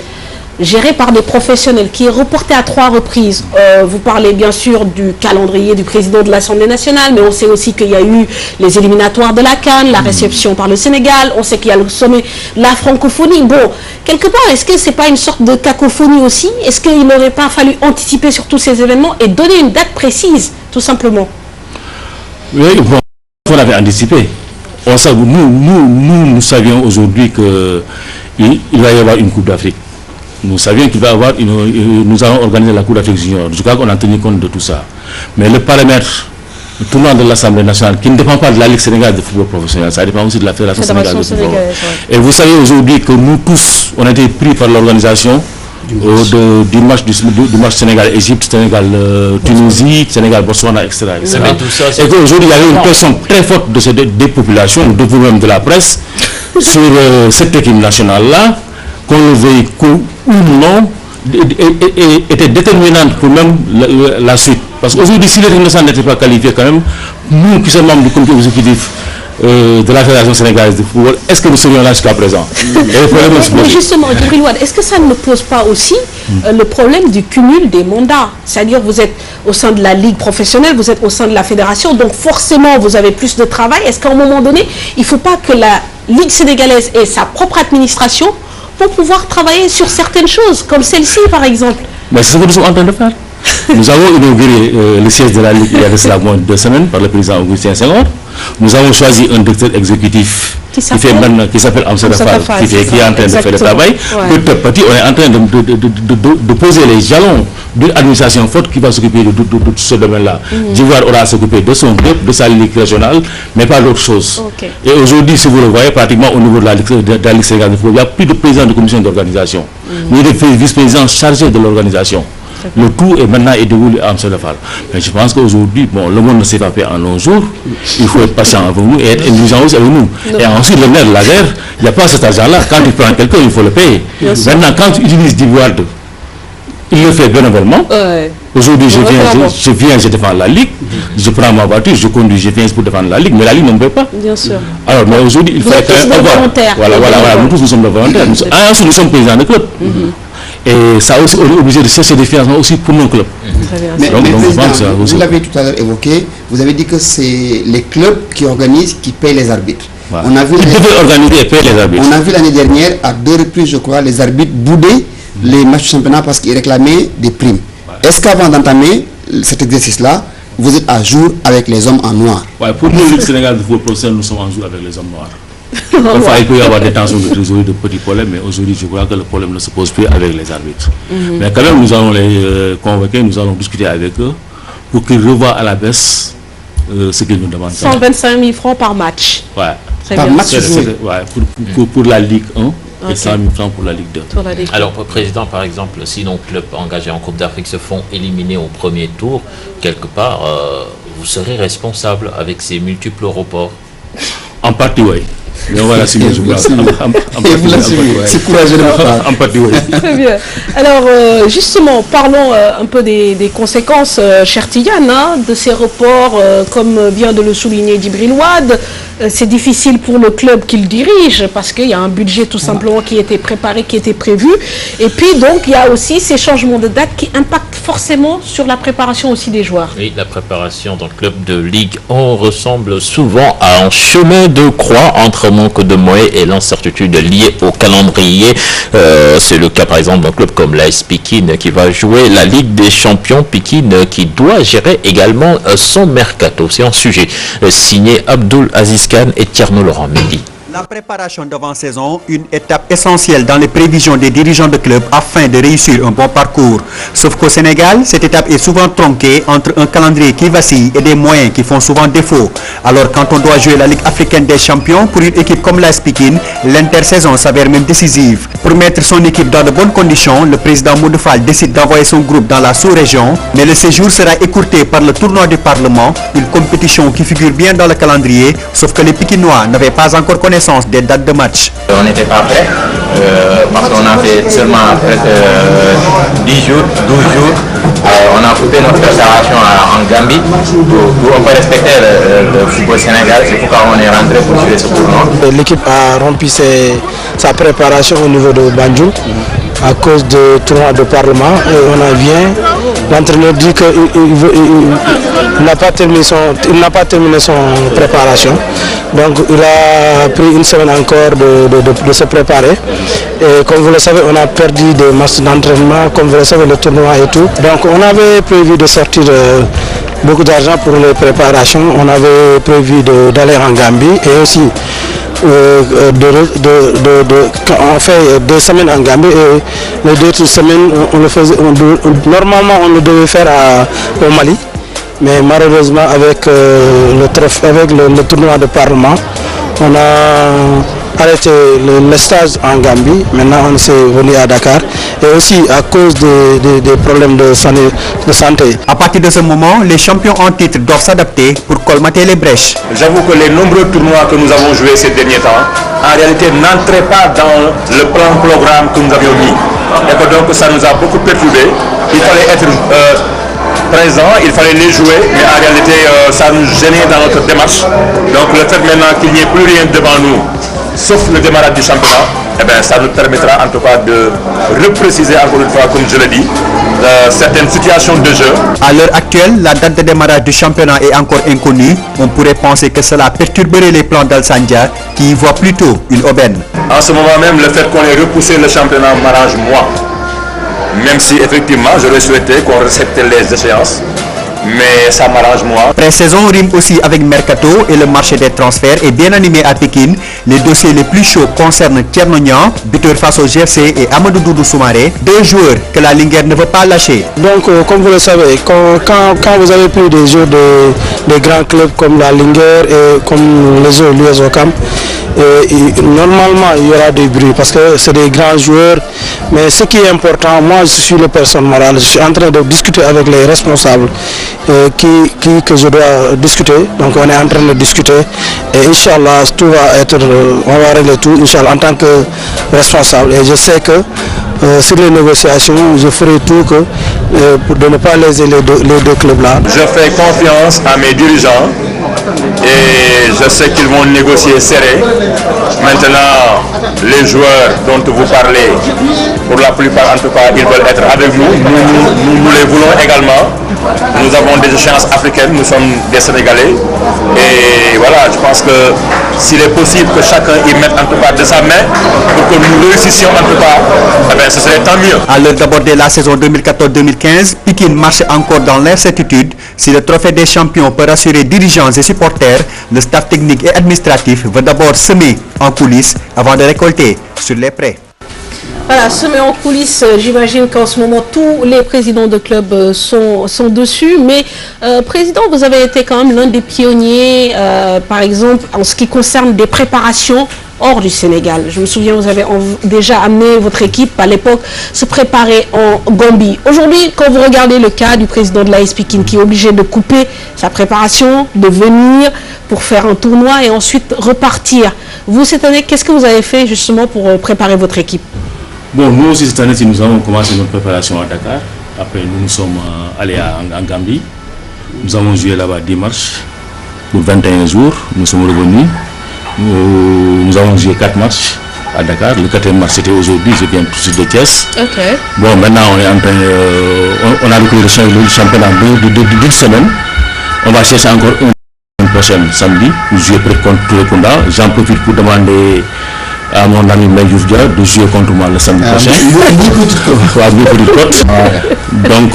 géré par des professionnels qui est reporté à 3 reprises, vous parlez bien sûr du calendrier du président de l'Assemblée nationale, mais on sait aussi qu'il y a eu les éliminatoires de la CAN, la réception par le Sénégal, on sait qu'il y a le sommet de la francophonie. Bon, quelque part, est-ce que ce n'est pas une sorte de cacophonie aussi? Est-ce qu'il n'aurait pas fallu anticiper sur tous ces événements et donner une date précise, tout simplement? Oui, bon, on avait anticipé. Nous savions aujourd'hui qu'il va y avoir une Coupe d'Afrique. Nous savions qu'il va y avoir nous allons organiser la Coupe d'Afrique junior. Je crois qu'on a tenu compte de tout ça. Mais le paramètre, le tournoi de l'Assemblée nationale, qui ne dépend pas de la Ligue sénégalaise de football professionnel, ça dépend aussi de la Fédération sénégalaise de football. Ouais. Et vous savez aujourd'hui que nous tous, on a été pris par l'organisation du match Sénégal-Égypte, Sénégal-Tunisie, Sénégal-Botswana, etc. Et qu'aujourd'hui, il y avait une pression très forte de ces populations, de vous-même de la presse, sur cette équipe nationale-là, qu'on le veuille ou non, était déterminante pour même la suite. Parce qu'aujourd'hui, si l'équipe nationale n'était pas qualifiée quand même, nous qui sommes membres du comité exécutif de la Fédération sénégalaise de football, est-ce que nous serions là jusqu'à présent? Mais justement, Djibril Wade, est-ce que ça ne pose pas aussi le problème du cumul des mandats? C'est-à-dire vous êtes au sein de la Ligue professionnelle, vous êtes au sein de la Fédération, donc forcément vous avez plus de travail. Est-ce qu'à un moment donné, il ne faut pas que la Ligue sénégalaise ait sa propre administration pour pouvoir travailler sur certaines choses, comme celle-ci par exemple? Mais c'est ce que nous sommes en train de faire. Nous avons inauguré le siège de la Ligue il y a de cela moins de 2 semaines par le président Augustin Senghor. Nous avons choisi un directeur exécutif qui s'appelle Amsada Fall, qui est en train de faire le travail. Petit à petit, on est en train de poser les jalons d'une administration forte qui va s'occuper de ce domaine-là. D'ivoire aura à s'occuper de son club, de sa Ligue régionale, mais pas d'autre chose. Et aujourd'hui, si vous le voyez, pratiquement au niveau de la Ligue sénégalaise de football, il n'y a plus de président de commission d'organisation, ni de vice-président chargé de l'organisation. Le tout est maintenant dévoilé à Amsada Fall. Mais je pense qu'aujourd'hui, bon, le monde ne s'est pas fait en un jour. Il faut être patient avec nous et être indulgent aussi avec nous. Et ensuite, le nerf de la guerre, il n'y a pas cet argent-là. Quand tu prends quelqu'un, il faut le payer. Maintenant, quand tu utilises d'Ivoire, il le fait bénévolement. Aujourd'hui, je défends la Ligue. Je prends ma voiture, je conduis, je viens pour défendre la Ligue. Mais la Ligue ne me veut pas. Bien sûr. Alors, mais aujourd'hui, il faut quand même avoir. Voilà, nous tous, nous sommes des volontaires. Ensuite, nous sommes présidents de club. Et ça aussi, on est obligé de chercher des financements aussi pour nos clubs. Mais vous l'avez tout à l'heure évoqué, vous avez dit que c'est les clubs qui organisent, qui payent les arbitres. Voilà. Ils devaient organiser et payer les arbitres. On a vu l'année dernière, à 2 reprises, je crois, les arbitres bouder les matchs de championnat parce qu'ils réclamaient des primes. Voilà. Est-ce qu'avant d'entamer cet exercice-là, vous êtes à jour avec les hommes en noir? Pour nous, le Sénégal de football professionnel, nous sommes en jour avec les hommes noirs. Parfois, il peut y avoir des tensions de trésorerie, de petits problèmes, mais aujourd'hui, je crois que le problème ne se pose plus avec les arbitres. Mais quand même, nous allons les convoquer, nous allons discuter avec eux pour qu'ils revoient à la baisse ce qu'ils nous demandent. 125 000 francs par match. Ouais. Par match, pour la Ligue 1 et 100 000 francs pour la Ligue 2. Alors, Président, par exemple, si nos clubs engagés en Coupe d'Afrique se font éliminer au premier tour, quelque part, vous serez responsable avec ces multiples reports. En partie, oui. Mais on va l'assumer, je crois. C'est courageux de ma part. En partie, oui. Très bien. Alors, justement, parlons un peu des conséquences, cher Tidiane, de ces reports, comme vient de le souligner Djibril Ouad. C'est difficile pour le club qu'il dirige parce qu'il y a un budget tout simplement qui était préparé, qui était prévu. Et puis, donc, il y a aussi ces changements de date qui impactent forcément sur la préparation aussi des joueurs. Oui, la préparation dans le club de Ligue 1 ressemble souvent à un chemin de croix entre manque de moyens et l'incertitude liée au calendrier. C'est le cas par exemple d'un club comme l'AS Pikine qui va jouer la Ligue des Champions. Pikine qui doit gérer également son mercato. C'est un sujet signé Abdul Aziz Khan et Tierno Laurent Mendy. La préparation d'avant-saison, une étape essentielle dans les prévisions des dirigeants de club afin de réussir un bon parcours. Sauf qu'au Sénégal, cette étape est souvent tronquée entre un calendrier qui vacille et des moyens qui font souvent défaut. Alors quand on doit jouer la Ligue africaine des champions pour une équipe comme l'AS Pikine, l'intersaison s'avère même décisive. Pour mettre son équipe dans de bonnes conditions, le président Modou Fall décide d'envoyer son groupe dans la sous-région, mais le séjour sera écourté par le tournoi du Parlement, une compétition qui figure bien dans le calendrier, sauf que les Pikinois n'avaient pas encore connaissance des dates de match. On n'était pas prêts parce qu'on a fait seulement 10 jours, 12 jours. On a coupé notre préparation en Gambie où on peut respecter le football sénégalais. C'est pourquoi on est rentré pour jouer ce tournoi. L'équipe a rempli sa préparation au niveau de Banjul à cause du tournoi de Parlement et on a bien. L'entraîneur dit qu'il n'a pas terminé son préparation. Donc il a pris une semaine encore de se préparer. Et comme vous le savez, on a perdu des matchs d'entraînement, comme vous le savez, le tournoi et tout. Donc on avait prévu de sortir beaucoup d'argent pour les préparations. On avait prévu d'aller en Gambie et aussi on fait 2 semaines en Gambie et les 2 semaines on le faisait, normalement on le devait faire au Mali, mais malheureusement avec le tournoi de Parlement on a arrêté le stage en Gambie. Maintenant on s'est venu à Dakar et aussi à cause des problèmes de santé. À partir de ce moment, les champions en titre doivent s'adapter pour colmater les brèches. J'avoue que les nombreux tournois que nous avons joués ces derniers temps, en réalité n'entraient pas dans le programme que nous avions mis. Et que donc ça nous a beaucoup perturbé. Il fallait être présent, il fallait les jouer, mais en réalité ça nous gênait dans notre démarche. Donc le fait maintenant qu'il n'y ait plus rien devant nous, sauf le démarrage du championnat, eh bien, ça nous permettra en tout cas de repréciser encore une fois, comme je l'ai dit, certaines situations de jeu. À l'heure actuelle, la date de démarrage du championnat est encore inconnue. On pourrait penser que cela perturberait les plans d'Al-Sandia qui y voit plutôt une aubaine. En ce moment même, le fait qu'on ait repoussé le championnat m'arrange moi. Même si effectivement j'aurais souhaité qu'on respecte les échéances, mais ça m'arrange moi. Pré-saison rime aussi avec Mercato et le marché des transferts est bien animé à Pékin. Les dossiers les plus chauds concernent Tierno Niang, buteur face au GFC, et Amadou Doudou Soumaré, 2 joueurs que la Linguère ne veut pas lâcher. Donc comme vous le savez, quand vous avez pris des joueurs des grands clubs comme la Linguère et comme les autres l'US Ouakam, normalement il y aura des bruits parce que c'est des grands joueurs, mais ce qui est important, moi je suis une personne morale, je suis en train de discuter avec les responsables que je dois discuter, donc on est en train de discuter et Inch'Allah tout va être, on va régler tout Inch'Allah en tant que responsable et je sais que sur les négociations je ferai tout pour de ne pas léser les deux clubs là. Je fais confiance à mes dirigeants et je sais qu'ils vont négocier serré. Maintenant, les joueurs dont vous parlez, pour la plupart en tout cas, ils veulent être avec nous. Nous les voulons également. Nous avons des échéances africaines, nous sommes des Sénégalais. Et voilà, je pense que s'il est possible que chacun y mette en tout cas de sa main pour que nous réussissions en tout cas, eh bien, ce serait tant mieux. À l'heure d'aborder la saison 2014-2015, Pikine marche encore dans l'incertitude. Si le trophée des champions peut rassurer dirigeants et supporters, le staff technique et administratif veut d'abord semer en coulisses avant de récolter sur les prêts. Voilà, semé en coulisses, j'imagine qu'en ce moment, tous les présidents de clubs sont dessus. Mais, président, vous avez été quand même l'un des pionniers, par exemple, en ce qui concerne des préparations hors du Sénégal. Je me souviens, vous avez déjà amené votre équipe à l'époque se préparer en Gambie. Aujourd'hui, quand vous regardez le cas du président de l'AS Pikine qui est obligé de couper sa préparation, de venir pour faire un tournoi et ensuite repartir. Vous, cette année, qu'est-ce que vous avez fait justement pour préparer votre équipe? Bon, nous aussi cette année, nous avons commencé notre préparation à Dakar. Après, nous sommes allés en Gambie. Nous avons joué là-bas dimanche pour 21 jours. Nous sommes revenus. Nous avons joué 4 matchs à Dakar. Le 4e match c'était aujourd'hui, je viens tout de suite de Thiès. Okay. Bon, maintenant on est en train, on a repris le championnat d'une semaine. On va chercher encore une prochaine samedi pour jouer contre Turekunda. J'en profite pour demander à mon ami Maïouf Dia de jouer contre moi le samedi prochain. Donc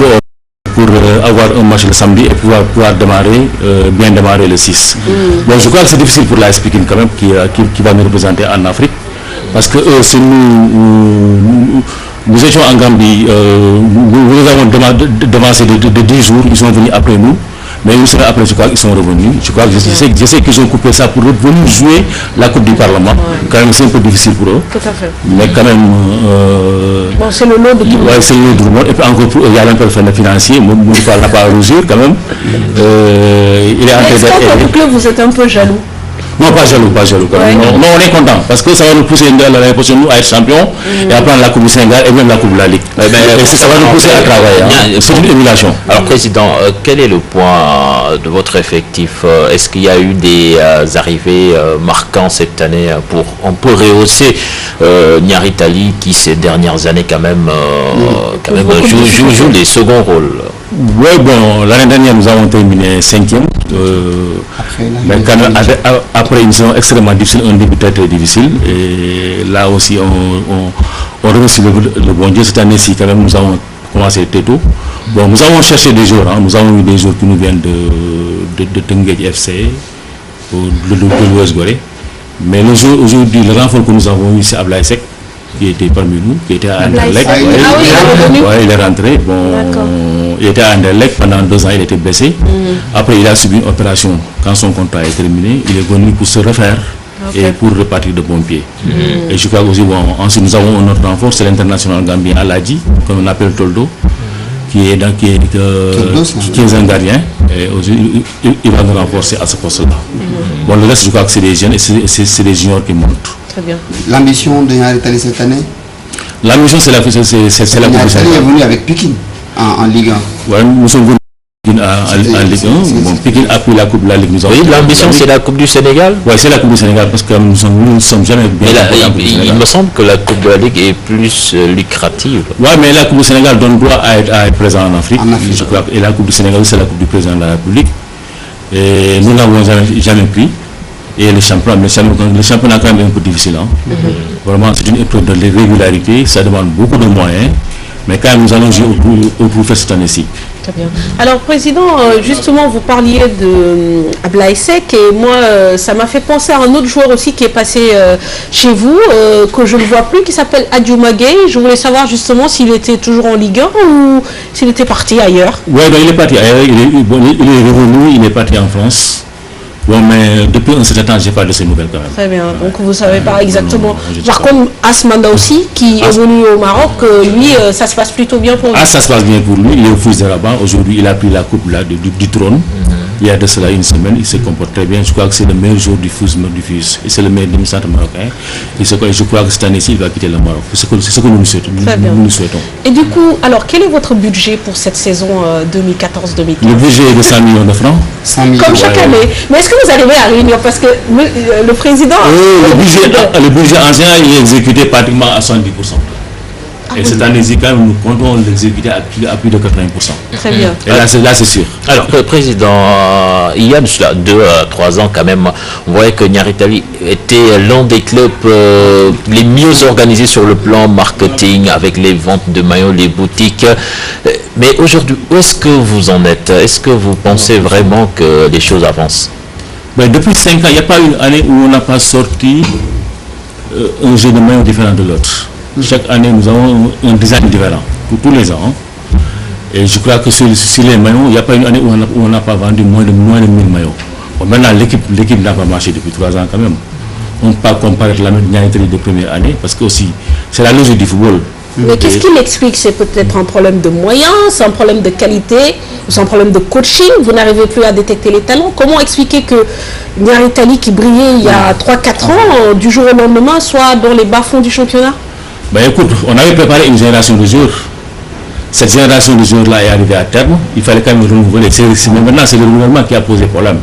pour avoir un match le samedi et pouvoir démarrer, bien démarrer le 6. Bon, je crois que c'est difficile pour l'AS Pikine quand même qui va nous représenter en Afrique. Parce que si nous étions en Gambie, nous avons devancé de 10 jours, ils sont venus après nous. Mais vous savez, après, je crois qu'ils sont revenus. Je crois que je sais qu'ils ont coupé ça pour revenir jouer la Coupe du Parlement. Quand même, c'est un peu difficile pour eux. Tout à fait. Mais quand même... bon, c'est le lot de tout le monde. Oui, c'est le lot de tout le monde. Et puis encore, il y a un peu le financier. Moi, je n'a pas à rougir quand même. Il est en train Est-ce qu'en tant que club, vous êtes un peu jaloux? Non, pas jaloux. Ouais. Non, on est content parce que ça va nous pousser l'année prochaine à être champion et à prendre la Coupe du Sénégal et même la Coupe de la Ligue. Ça va nous pousser à travailler. C'est une émulation. Alors, Président, quel est le point de votre effectif? Est-ce qu'il y a eu des arrivées marquantes cette année pour on peut rehausser Nyari Tali qui ces dernières années quand même joue des seconds rôles? Oui, bon, l'année dernière nous avons terminé 5e. Mais quand même, après une saison extrêmement difficile, un début très difficile. Et là aussi, on remercie le bon Dieu. Cette année-ci, quand même, nous avons commencé très tôt. Bon, nous avons cherché des joueurs. Nous avons eu des joueurs qui nous viennent de Tengued FC, de l'Ouest Gorée. Mais aujourd'hui, le renfort que nous avons eu, c'est Ablaye Seck, qui était parmi nous, qui était à Anderlecht. Il est rentré. Bon, il était à Anderlecht pendant 2 ans, il était blessé. Après, il a subi une opération. Quand son contrat est terminé, il est venu pour se refaire et pour repartir de bon pied. Et je crois aussi, bon, ensuite nous avons un autre renfort, c'est l'international gambien Aladji, comme on appelle Toldo, qui est un gardien. Et aujourd'hui, il va nous renforcer à ce poste-là. Bon, le reste, je crois que c'est des jeunes et c'est des juniors qui montent. Très bien. L'ambition de Nyari Tali cette année? L'ambition, c'est la Coupe du Sénégal. Nyari Tali est venu avec Pikine en Ligue 1. Ouais, nous sommes venus en Ligue 1. Bon, Pikine a pris la Coupe de la Ligue. Oui, l'ambition, c'est la Coupe du Sénégal? Oui, c'est la Coupe du Sénégal parce que nous ne sommes jamais bien. Il me semble que la Coupe de la Ligue est plus lucrative. Oui, mais la Coupe du Sénégal donne droit à être présent en Afrique. Je crois, et la Coupe du Sénégal, c'est la Coupe du Président de la République. Et nous n'avons jamais pris. Et le championnat est quand même un peu difficile. Hein. Vraiment, c'est une épreuve de régularité, ça demande beaucoup de moyens, mais quand même nous allons jouer au plus faire cette année-ci. Très bien. Alors, Président, justement, vous parliez de Ablaye Seck et moi, ça m'a fait penser à un autre joueur aussi qui est passé chez vous, que je ne vois plus, qui s'appelle Adjouma Gueye. Je voulais savoir justement s'il était toujours en Ligue 1 ou s'il était parti ailleurs. Oui, il est parti ailleurs, il est revenu, il est parti en France. Bon, mais depuis un certain temps, je n'ai pas de ces nouvelles quand même. Très bien, donc vous ne savez pas exactement. Par contre, Asmanda aussi, qui est venu au Maroc, lui, ça se passe plutôt bien pour lui. Ça se passe bien pour lui, il est au Fils de Rabat. Aujourd'hui, il a pris la coupe là, du trône. Il y a de cela une semaine, il se comporte très bien. Je crois que c'est le meilleur jour du Fils. Et c'est le meilleur demi-centre marocain. Et je crois que cette année-ci, il va quitter le Maroc. C'est ce que nous souhaitons. Nous souhaitons. Et du coup, alors, quel est votre budget pour cette saison 2014-2015? Le budget est de 100 millions de francs. 100 millions. Comme chaque année. Mais est-ce que vous arrivez à réunir? Parce que le président... le budget en général, il est exécuté pratiquement à 70%. Et cette année-ci, quand même, nous comptons l'exécuter à plus de 80%. Très bien. Et là, c'est sûr. Alors, Président, il y a 2 à 3 ans quand même, on voyait que Nyari Tali était l'un des clubs les mieux organisés sur le plan marketing, avec les ventes de maillots, les boutiques. Mais aujourd'hui, où est-ce que vous en êtes? Est-ce que vous pensez vraiment que les choses avancent? Mais depuis 5 ans, il n'y a pas une année où on n'a pas sorti un jeu de maillot différent de l'autre. Chaque année, nous avons un design différent, pour tous les ans. Et je crois que sur les maillots, il n'y a pas une année où on n'a pas vendu moins de 1000 maillots. Bon, maintenant, l'équipe n'a pas marché depuis 3 ans quand même. On ne peut pas comparer la même de première année, parce que aussi, c'est la logique du football. Mais qu'est-ce qui l'explique? C'est peut-être un problème de moyens, c'est un problème de qualité, c'est un problème de coaching, vous n'arrivez plus à détecter les talents. Comment expliquer que Niary Tally, qui brillait il y a 3-4 ans, du jour au lendemain, soit dans les bas-fonds du championnat? Ben écoute, on avait préparé une génération de joueurs. Cette génération de joueurs-là est arrivée à terme. Il fallait quand même renouveler. Mais maintenant, c'est le gouvernement qui a posé problème.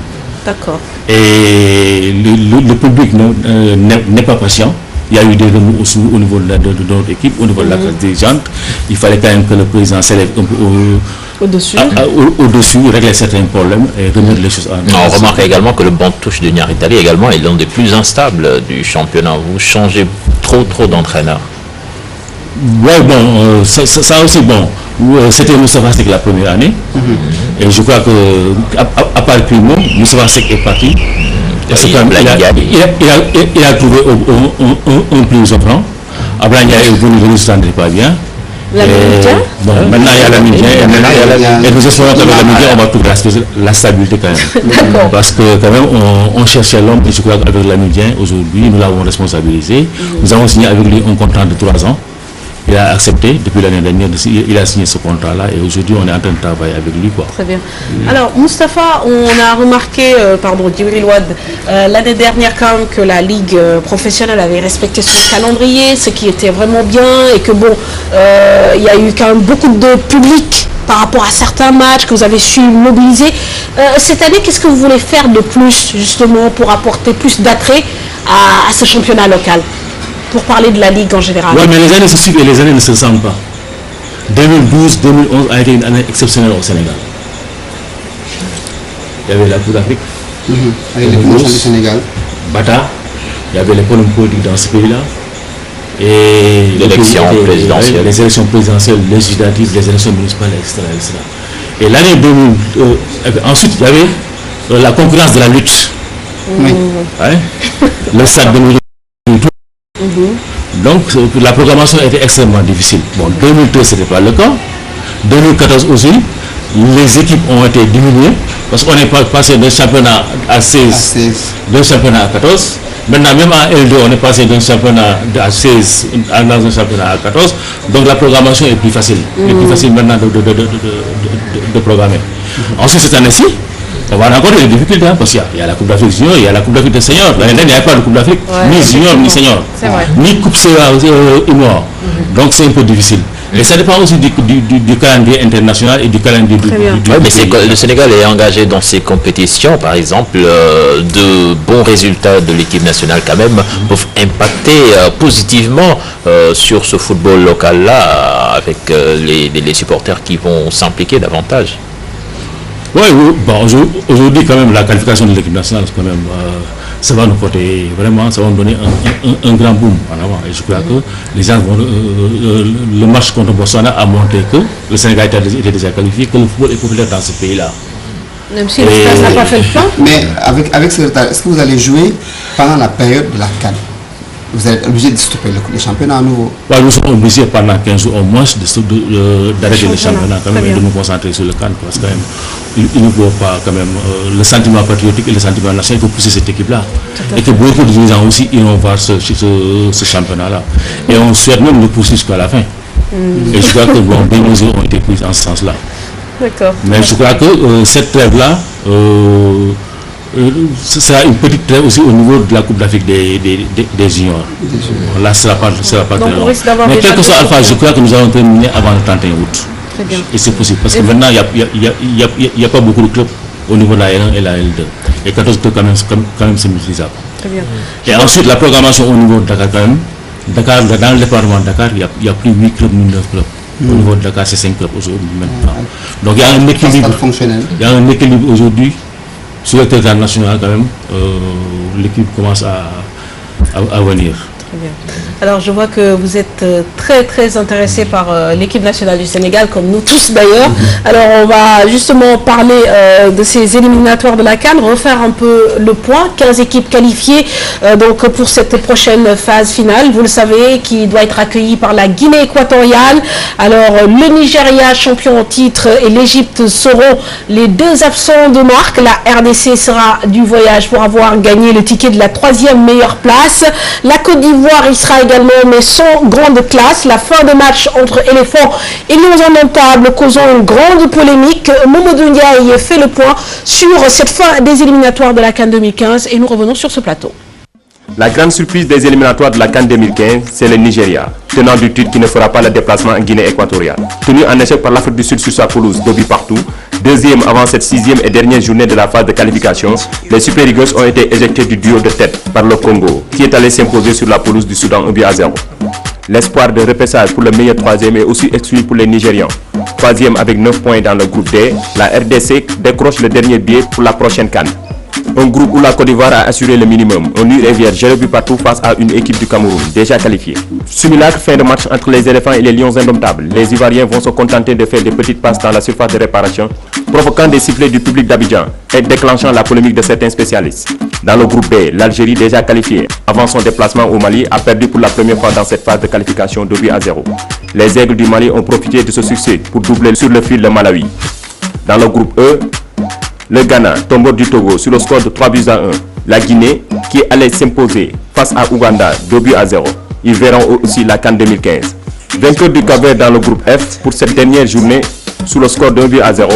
D'accord. Et le public n'est pas patient. Il y a eu des remous aussi au niveau de notre équipe, au niveau de la classe dirigeante. Il fallait quand même que le président s'élève un peu au-dessus, régler certains problèmes et remettre les choses en place. On remarque également que le banc de touche de Niary Tally également est l'un des plus instables du championnat. Vous changez trop d'entraîneurs. Oui, bon, ça aussi, bon, c'était Moustapha Seck la première année. Et je crois que, à part Primo, Moustapha Seck est parti. Parce qu'il a trouvé un plus offrant. Ablania est venu, le résultat n'est pas bien. Bon, maintenant il y a la Midien. Et nous espérons qu'avec la Midien, on va trouver la stabilité quand même. Parce que quand même, on cherchait l'homme et je crois qu'avec la Midien, aujourd'hui, nous l'avons responsabilisé. Nous avons signé avec lui un contrat de 3 ans. Il a accepté depuis l'année dernière, il a signé ce contrat-là et aujourd'hui on est en train de travailler avec lui. Quoi. Très bien. Alors Moustapha, on a remarqué, Djibril Ouad, l'année dernière quand même que la Ligue professionnelle avait respecté son calendrier, ce qui était vraiment bien et que bon, il y a eu quand même beaucoup de public par rapport à certains matchs que vous avez su mobiliser. Cette année, qu'est-ce que vous voulez faire de plus justement pour apporter plus d'attrait à ce championnat local? Pour parler de la Ligue en général. Oui, mais les années se suivent et les années ne se ressemblent pas. 2012-2011 a été une année exceptionnelle au Sénégal. Il y avait la Coupe d'Afrique. Avec les promotions du Sénégal. Bata, il y avait les problèmes politiques dans ce pays-là. Et l'élection présidentielle. Les élections présidentielles, législatives, les élections municipales, etc. Et l'année 2000, ensuite, il y avait la concurrence de la lutte. Oui. Ouais. Le stade de Donc la programmation était extrêmement difficile. Bon, 2013 ce n'était pas le cas. 2014 aussi, les équipes ont été diminuées parce qu'on est passé d'un championnat à 16, d'un championnat à 14. Maintenant, même en L2, on est passé d'un championnat à 16 dans un championnat à 14. Donc la programmation est plus facile. Il est plus facile maintenant de programmer. Ensuite, cette année-ci, on va rencontrer des difficultés parce qu'il y a la Coupe d'Afrique junior, il y a la Coupe d'Afrique des seniors. L'année dernière, il n'y avait pas de Coupe d'Afrique, ni junior, ni senior, ni Coupe Ignore. Donc c'est un peu difficile. Et ça dépend aussi du calendrier international et du calendrier du mais le Sénégal est engagé dans ces compétitions, par exemple, de bons résultats de l'équipe nationale quand même peuvent impacter positivement sur ce football local-là avec les supporters qui vont s'impliquer davantage. Oui, bon, aujourd'hui quand même la qualification de l'équipe nationale, quand même, ça va nous porter vraiment, ça va nous donner un grand boom en avant. Et je crois que les gens vont, le match contre Botswana a montré que le Sénégal était déjà qualifié, que le football est populaire dans ce pays-là. Même si le stade n'a pas fait le plan. Mais avec ce retard, est-ce que vous allez jouer pendant la période de la CAN? Vous êtes obligé de stopper le championnat à nouveau? Ouais, nous sommes obligés pendant 15 jours au moins d'arrêter le championnat quand même et de nous concentrer sur le CAN parce que quand même, il ne faut pas quand même le sentiment patriotique et le sentiment national, il faut pousser cette équipe-là. Et que beaucoup de dirigeants aussi iront voir ce championnat-là. Et on souhaite même le pousser jusqu'à la fin. Et je crois que des mesures ont été prises en ce sens-là. D'accord. Mais je crois que cette trêve-là, ce sera une petite trêve aussi au niveau de la Coupe d'Afrique des juniors. Là, ce ne sera pas très long. Mais quel que soit Alpha, je crois que nous allons terminer avant le 31 août. Très bien. Et c'est possible, parce que maintenant, il n'y a pas beaucoup de clubs au niveau de la L1 et la L2. Et 14 clubs, quand même c'est maîtrisable. Très bien. Et ensuite, la programmation au niveau de Dakar, quand même, dans le département de Dakar, il y a plus 8 clubs, 9 clubs. Au niveau de Dakar, c'est 5 clubs aujourd'hui maintenant. Donc il y a un équilibre. Il y a un équilibre aujourd'hui. Sur le territoire national, quand même, l'équipe commence à venir. Très bien. Alors je vois que vous êtes très intéressé par l'équipe nationale du Sénégal, comme nous tous d'ailleurs. Alors on va justement parler de ces éliminatoires de la CAN, refaire un peu le point. 15 équipes qualifiées donc pour cette prochaine phase finale, vous le savez, qui doit être accueillie par la Guinée équatoriale. Alors le Nigeria, champion en titre, et l'Égypte seront les deux absents de marque. La RDC sera du voyage pour avoir gagné le ticket de la 3e meilleure place. La Côte d'Ivoire y sera également, mais sans grande classe. La fin de match entre éléphants et lions indomptables causant une grande polémique. Mamadou Ndiaye fait le point sur cette fin des éliminatoires de la CAN 2015 et nous revenons sur ce plateau. La grande surprise des éliminatoires de la CAN 2015, c'est le Nigeria, tenant du titre qui ne fera pas le déplacement en Guinée équatoriale. Tenu en échec par l'Afrique du Sud sur sa pelouse, 2 buts partout, deuxième avant cette 6e et dernière journée de la phase de qualification, les Super Eagles ont été éjectés du duo de tête par le Congo, qui est allé s'imposer sur la pelouse du Soudan 1-0. L'espoir de repêchage pour le meilleur 3e est aussi exclu pour les Nigérians. 3e avec 9 points dans le groupe D, la RDC décroche le dernier billet pour la prochaine CAN. Un groupe où la Côte d'Ivoire a assuré le minimum. On eut vierge 0 but partout face à une équipe du Cameroun, déjà qualifiée. Simulacre, fin de match entre les éléphants et les lions indomptables. Les Ivoiriens vont se contenter de faire des petites passes dans la surface de réparation, provoquant des sifflets du public d'Abidjan et déclenchant la polémique de certains spécialistes. Dans le groupe B, l'Algérie, déjà qualifiée avant son déplacement au Mali, a perdu pour la première fois dans cette phase de qualification 2-0. Les Aigles du Mali ont profité de ce succès pour doubler sur le fil le Malawi. Dans le groupe E, le Ghana tombe du Togo sur le score de 3-1. La Guinée, qui allait s'imposer face à Ouganda 2-0. Ils verront aussi la CAN 2015. Vainqueur du Cap-Vert dans le groupe F pour cette dernière journée sous le score de 1-0.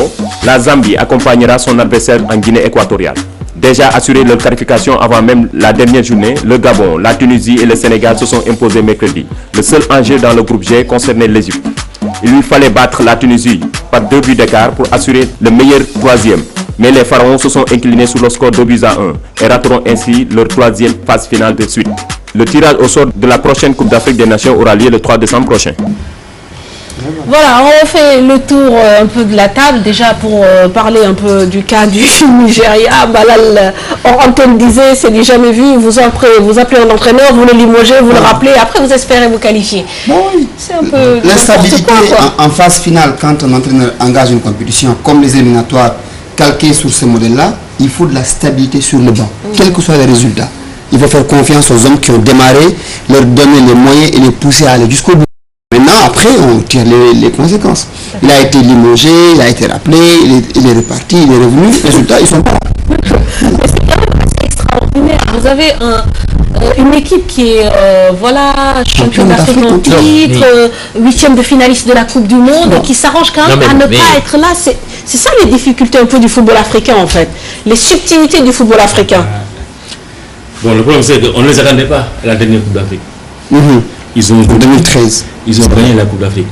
La Zambie accompagnera son adversaire en Guinée équatoriale. Déjà assuré leur qualification avant même la dernière journée, le Gabon, la Tunisie et le Sénégal se sont imposés mercredi. Le seul enjeu dans le groupe G concernait l'Égypte. Il lui fallait battre la Tunisie par 2 buts d'écart pour assurer le meilleur 3e. Mais les Pharaons se sont inclinés sur le score 2-1 et rateront ainsi leur 3e phase finale de suite. Le tirage au sort de la prochaine Coupe d'Afrique des Nations aura lieu le 3 décembre prochain. Voilà, on fait le tour un peu de la table, déjà pour parler un peu du cas du Nigeria. Malal, Antoine disait, c'est du jamais vu, vous appelez un entraîneur, vous le limogez, vous le rappelez, après vous espérez vous qualifier. Oui. C'est un peu l'instabilité en phase finale, quand un entraîneur engage une compétition, comme les éliminatoires calqués sur ce modèle-là, il faut de la stabilité sur le banc, quels que soient les résultats. Il faut faire confiance aux hommes qui ont démarré, leur donner les moyens et les pousser à aller jusqu'au bout. Maintenant, après, on tire les conséquences. Il a été limogé, il a été rappelé, il est reparti, il est revenu. Les résultats, ils sont pas là. C'est quand même assez extraordinaire. Vous avez une équipe qui est championne d'Afrique en titre, 8e de finaliste de la Coupe du Monde, et qui s'arrange quand même à ne pas être là. C'est ça les difficultés un peu du football africain en fait. Les subtilités du football africain. Bon, le problème c'est qu'on ne les attendait pas à la dernière Coupe d'Afrique. Ils ont, en 2013. Ils ont gagné la Coupe d'Afrique.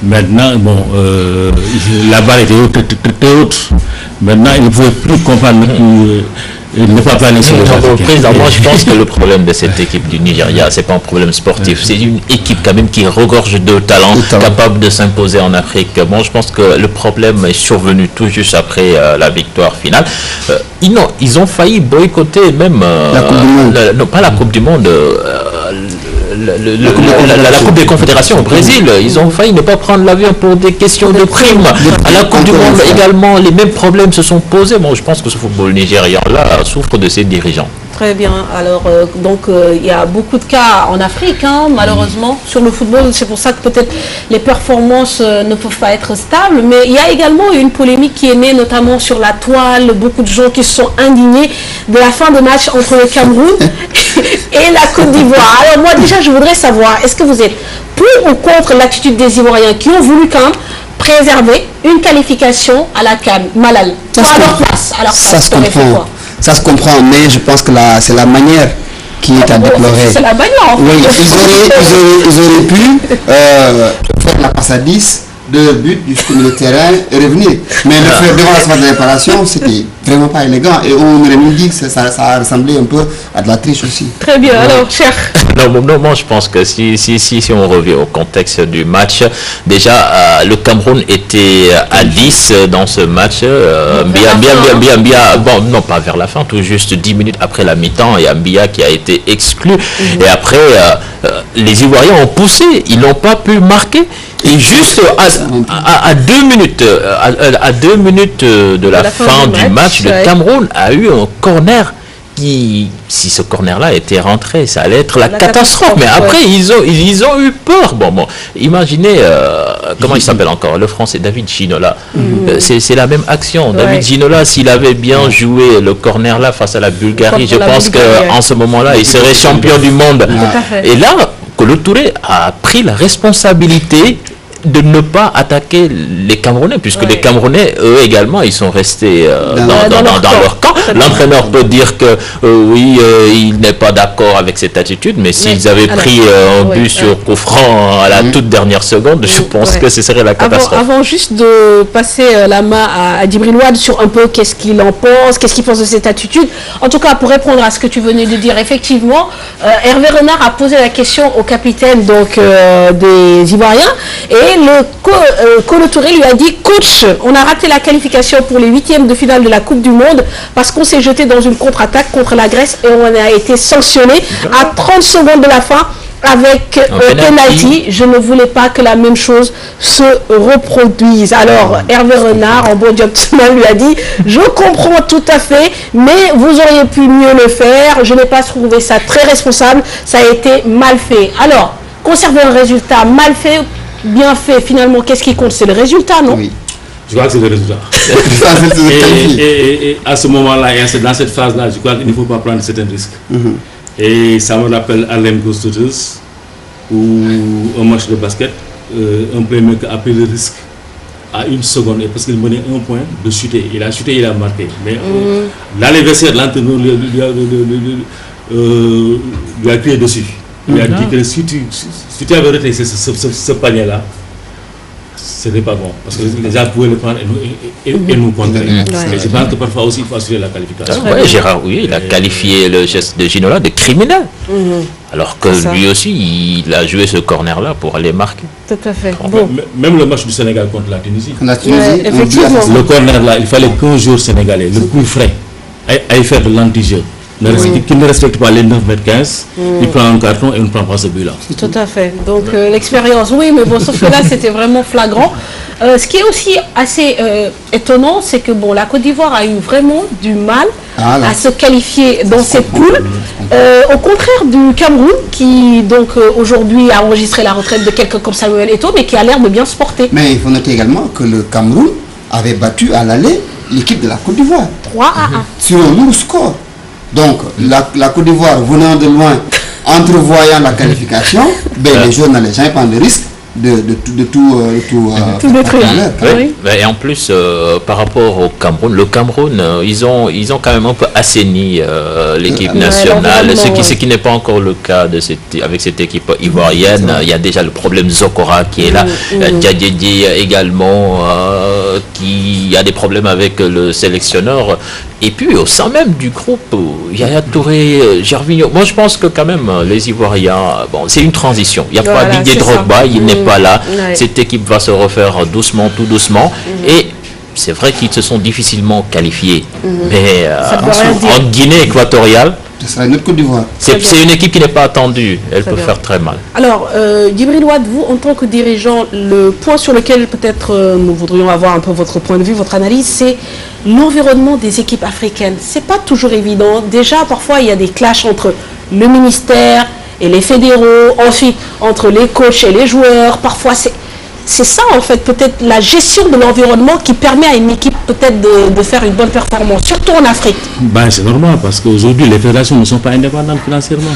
Maintenant, bon, la barre était très haute. Maintenant, ils ne pouvaient plus comprendre ne pas planer sur le président. Moi, je pense que le problème de cette équipe du Nigeria, c'est pas un problème sportif. C'est une équipe quand même qui regorge de talents, capable de s'imposer en Afrique. Bon, je pense que le problème est survenu tout juste après la victoire finale. Ils ont failli boycotter même la Coupe du Monde. Non, pas la Coupe du Monde. La Coupe des Confédérations au Brésil, ils ont failli ne pas prendre l'avion pour des questions de primes. À la Coupe du Monde également, les mêmes problèmes se sont posés. Bon, je pense que ce football nigérian-là souffre de ses dirigeants. Très bien. Alors, il y a beaucoup de cas en Afrique, malheureusement, sur le football. C'est pour ça que peut-être les performances ne peuvent pas être stables. Mais il y a également une polémique qui est née, notamment sur la toile. Beaucoup de gens qui se sont indignés de la fin de match entre le Cameroun et la Côte d'Ivoire. Alors, moi, déjà, je voudrais savoir, est-ce que vous êtes pour ou contre l'attitude des Ivoiriens qui ont voulu quand même préserver une qualification à la CAN? Malal, ça se comprend, mais je pense que c'est la manière qui est à déplorer. C'est la manière, en fait. Oui, ils auraient pu faire la passe à 10, 2 buts jusqu'au milieu de terrain et revenir. Mais le faire devant la phase de réparation, c'était vraiment pas élégant. Et on aurait même dit que ça a ressemblé un peu à de la triche aussi. Très bien, alors, cher. Non, moi je pense que si on revient au contexte du match, déjà le Cameroun était à 10 dans ce match. Mbia, bon, non pas vers la fin, tout juste 10 minutes après la mi-temps, il y a Mbia qui a été exclu. Et après, les Ivoiriens ont poussé, ils n'ont pas pu marquer. Et juste à 2 minutes, à 2 minutes de la fin du match, le Cameroun a eu un corner qui, si ce corner-là était rentré, ça allait être la catastrophe. Mais après, ils ont eu peur. Bon, imaginez, comment il s'appelle encore, le Français, David Ginola. C'est la même action. David Ginola, s'il avait bien joué le corner-là face à la Bulgarie, je pense qu'en ce moment-là, il serait champion du monde. Et là, Kolo Touré a pris la responsabilité de ne pas attaquer les Camerounais, puisque les Camerounais, eux également, ils sont restés dans leur camp. L'entraîneur peut dire que oui, il n'est pas d'accord avec cette attitude, mais s'ils avaient pris un but sur coup franc à la toute dernière seconde, je pense que ce serait la catastrophe. Avant juste de passer la main à Djibril Ouad sur un peu qu'est-ce qu'il en pense, qu'est-ce qu'il pense de cette attitude, en tout cas pour répondre à ce que tu venais de dire, effectivement, Hervé Renard a posé la question au capitaine donc, des Ivoiriens, et le Kolo Touré lui a dit « Coach, on a raté la qualification pour les 8e de finale de la Coupe du Monde parce qu'on s'est jeté dans une contre-attaque contre la Grèce et on a été sanctionné à 30 secondes de la fin avec penalty. Je ne voulais pas que la même chose se reproduise. » Alors, Hervé Renard, en bon gentleman, lui a dit « Je comprends tout à fait, mais vous auriez pu mieux le faire. Je n'ai pas trouvé ça très responsable. Ça a été mal fait. » Alors, conserver un résultat mal fait, bien fait, finalement, qu'est-ce qui compte? C'est le résultat, non? Oui. Je crois que c'est le résultat. et à ce moment-là, et dans cette phase-là, je crois qu'il ne faut pas prendre certains risques. Et ça me rappelle Harlem Globetrotters, ou un match de basket, un playmaker a pris le risque à 1 seconde, parce qu'il menait 1 point, de chuter. Il a chuté, il a marqué. Mais l'anniversaire, l'entraîneur lui a crié dessus. Il a dit que si tu avais raté ce panier-là, ce n'est pas bon. Parce que les gens pouvaient le prendre et nous contrer. Et je pense que parfois aussi, il faut assurer la qualification. Oui, Gérard, oui, il a qualifié le geste de Ginola de criminel. Alors que lui aussi, il a joué ce corner-là pour aller marquer. Tout à fait. Bon. Même le match du Sénégal contre la Tunisie. Effectivement. Le corner-là, il fallait qu'un joueur sénégalais, le plus frais, aille faire de l'anti-jeu. Qui ne respecte pas les 9,15 m, il prend un carton et on ne prend pas ce but-là. Tout à fait. Donc l'expérience, oui, mais bon, sauf que là, c'était vraiment flagrant. Ce qui est aussi assez étonnant, c'est que bon, la Côte d'Ivoire a eu vraiment du mal à se qualifier dans cette poule. Au contraire du Cameroun, qui donc aujourd'hui a enregistré la retraite de quelqu'un comme Samuel Eto'o, mais qui a l'air de bien se porter. Mais il faut noter également que le Cameroun avait battu à l'aller l'équipe de la Côte d'Ivoire. 3-1. Sur un lourd score. Donc, la Côte d'Ivoire, venant de loin, entrevoyant la qualification, les joueurs n'allaient jamais prendre le risque de tout détruire. Et en plus, par rapport au Cameroun, le Cameroun, ils ont quand même un peu assaini l'équipe nationale, ce qui n'est pas encore le cas avec cette équipe ivoirienne. Il y a déjà le problème Zokora qui est là, Diadjedi également, qui a des problèmes avec le sélectionneur. Et puis au sein même du groupe, Yaya Touré, Gervinho, moi je pense que quand même les Ivoiriens, bon, c'est une transition. Il n'y a pas Didier Drogba, il n'est pas là. Cette équipe va se refaire doucement, tout doucement. Et c'est vrai qu'ils se sont difficilement qualifiés. Mais en Guinée équatoriale, ce sera une autre Côte d'Ivoire. C'est une équipe qui n'est pas attendue. Elle peut faire très mal. Alors, Djibril Ouad, vous, en tant que dirigeant, le point sur lequel peut-être nous voudrions avoir un peu votre point de vue, votre analyse, c'est l'environnement des équipes africaines. C'est pas toujours évident. Déjà, parfois, il y a des clashs entre le ministère et les fédéraux, ensuite entre les coachs et les joueurs. Parfois, c'est ça, en fait, peut-être la gestion de l'environnement qui permet à une équipe peut-être de faire une bonne performance, surtout en Afrique. C'est normal, parce qu'aujourd'hui, les fédérations ne sont pas indépendantes financièrement.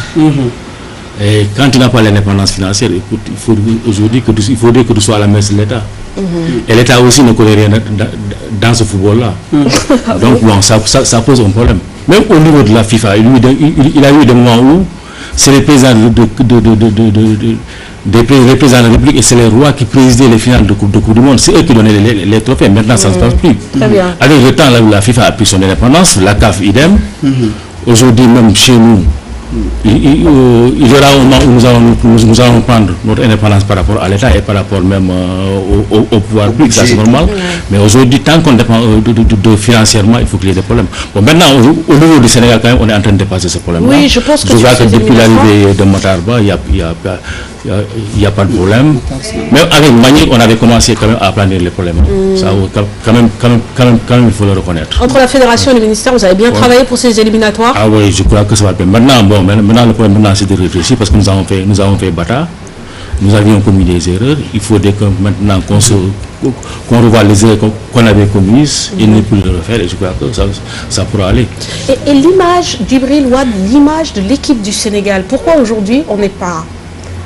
Et quand tu n'as pas l'indépendance financière, écoute, il faudrait que tu sois à la main de l'État. Et l'État aussi ne connaît rien dans ce football-là. Donc, bon, ça pose un problème. Même au niveau de la FIFA, il a eu des moments où c'est les présidents les présidents de la République et c'est les rois qui présidaient les finales de Coupe du Monde. C'est eux qui donnaient les trophées. Maintenant, ça ne se passe plus. Très bien. Avec le temps, la FIFA a pris son indépendance, la CAF idem. Aujourd'hui, même chez nous, il y aura un moment où nous allons prendre notre indépendance par rapport à l'État et par rapport même au pouvoir public, ça c'est normal. Mais aujourd'hui, tant qu'on dépend financièrement, il faut qu'il y ait des problèmes. Bon, maintenant, au niveau du Sénégal, quand même, on est en train de dépasser ce problème-là. Oui, je pense que je vois que depuis l'arrivée de Matarba, il n'y a pas de problème. Mais avec Manier, on avait commencé quand même à aplanir les problèmes. Ça, quand même, il faut le reconnaître. Entre la fédération et le ministère, vous avez bien travaillé pour ces éliminatoires? Ah oui, je crois que ça va bien. Maintenant, le problème c'est de réfléchir parce que nous avons fait bata. Nous avions commis des erreurs. Il faudrait que maintenant qu'on revoie les erreurs qu'on avait commises et ne plus le refaire. Et je crois que ça pourra aller. Et l'image d'Ibril Ouad, l'image de l'équipe du Sénégal, pourquoi aujourd'hui on n'est pas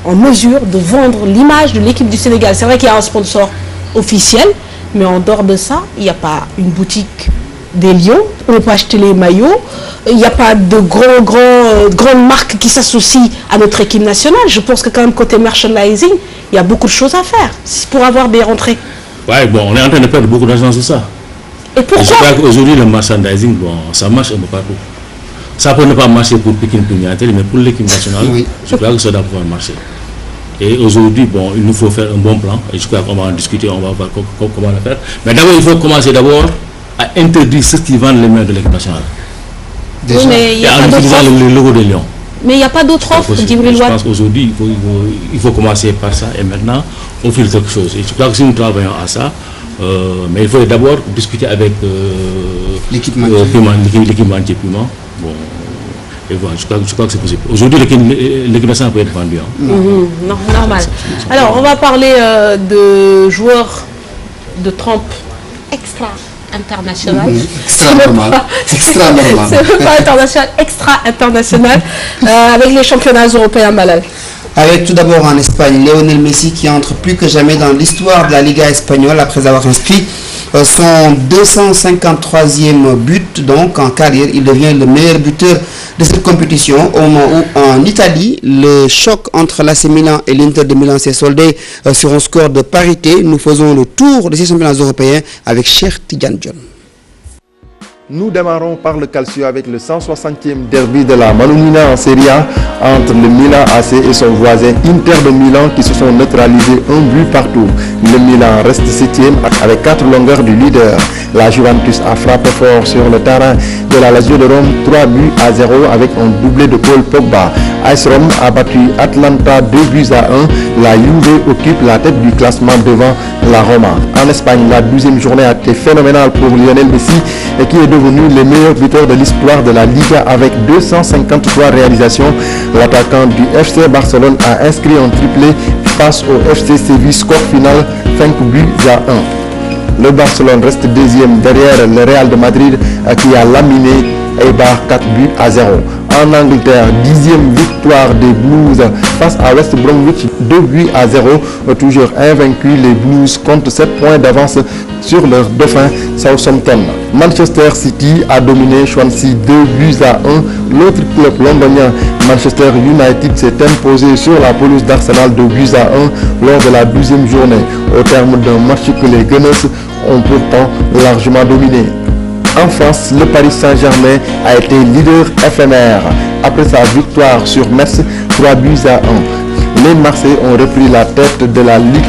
en mesure de vendre l'image de l'équipe du Sénégal? C'est vrai qu'il y a un sponsor officiel, mais en dehors de ça, il n'y a pas une boutique des Lions, on peut acheter les maillots, il n'y a pas de grandes marques qui s'associent à notre équipe nationale. Je pense que quand même côté merchandising, il y a beaucoup de choses à faire pour avoir des rentrées. Ouais, bon, on est en train de perdre beaucoup d'argent sur ça. Et pourquoi? Je crois qu'aujourd'hui le merchandising, bon, ça marche un peu partout. Ça peut ne pas marcher pour Pékin Pignatel, mais pour l'équipe nationale, je crois que ça doit pouvoir marcher. Et aujourd'hui, bon, il nous faut faire un bon plan. Et je crois qu'on va en discuter, on va voir comment le faire. Mais d'abord, il faut commencer à interdire ceux qui vendent les mains de l'équipe nationale. Oui, mais il y a en utilisant le logo des Lions. Mais il n'y a pas d'autre offre, d'Ibril Ouad. Je pense qu'aujourd'hui, il faut commencer par ça et maintenant offrir quelque chose. Et je crois que si nous travaillons à ça, mais il faut d'abord discuter avec l'équipementier Puma. Bon, et voilà, je crois que c'est possible. Aujourd'hui, l'équipe nationale peut être vendue. Non, normal. Alors, on va parler de joueurs de trempe extra international. Extra normal. Extra normal. C'est même pas international, extra international avec les championnats européens, Malal. Avec tout d'abord en Espagne, Lionel Messi qui entre plus que jamais dans l'histoire de la Liga espagnole après avoir inscrit son 253e but donc en carrière. Il devient le meilleur buteur de cette compétition au moment où en Italie, le choc entre l'AC Milan et l'Inter de Milan s'est soldé sur un score de parité. Nous faisons le tour de ces championnats européens avec Cheikh Tidiane Dione. Nous démarrons par le Calcio avec le 160e derby de la Malumina en Serie A entre le Milan AC et son voisin Inter de Milan qui se sont neutralisés un but partout. Le Milan reste 7e avec 4 longueurs du leader. La Juventus a frappé fort sur le terrain de la Lazio de Rome 3-0 avec un doublé de Paul Pogba. AS Rome a battu Atlanta 2-1. La Juve occupe la tête du classement devant la Roma. En Espagne, la 12e journée a été phénoménale pour Lionel Messi qui est devenu le meilleur buteur de l'histoire de la Liga avec 253 réalisations. L'attaquant du FC Barcelone a inscrit un triplé face au FC Séville, score final 5-1. Le Barcelone reste deuxième derrière le Real de Madrid qui a laminé Eibar 4-0. En Angleterre, 10e victoire des Blues face à West Bromwich 2-0. Toujours invaincus, les Blues comptent 7 points d'avance sur leur dauphin Southampton. Manchester City a dominé Swansea 2-1. L'autre club londonien, Manchester United, s'est imposé sur la pelouse d'Arsenal 2-1 lors de la 12e journée, au terme d'un match que les Gunners ont pourtant largement dominé. En France, le Paris Saint-Germain a été leader éphémère après sa victoire sur Metz 3-1. Les Marseillais ont repris la tête de la Ligue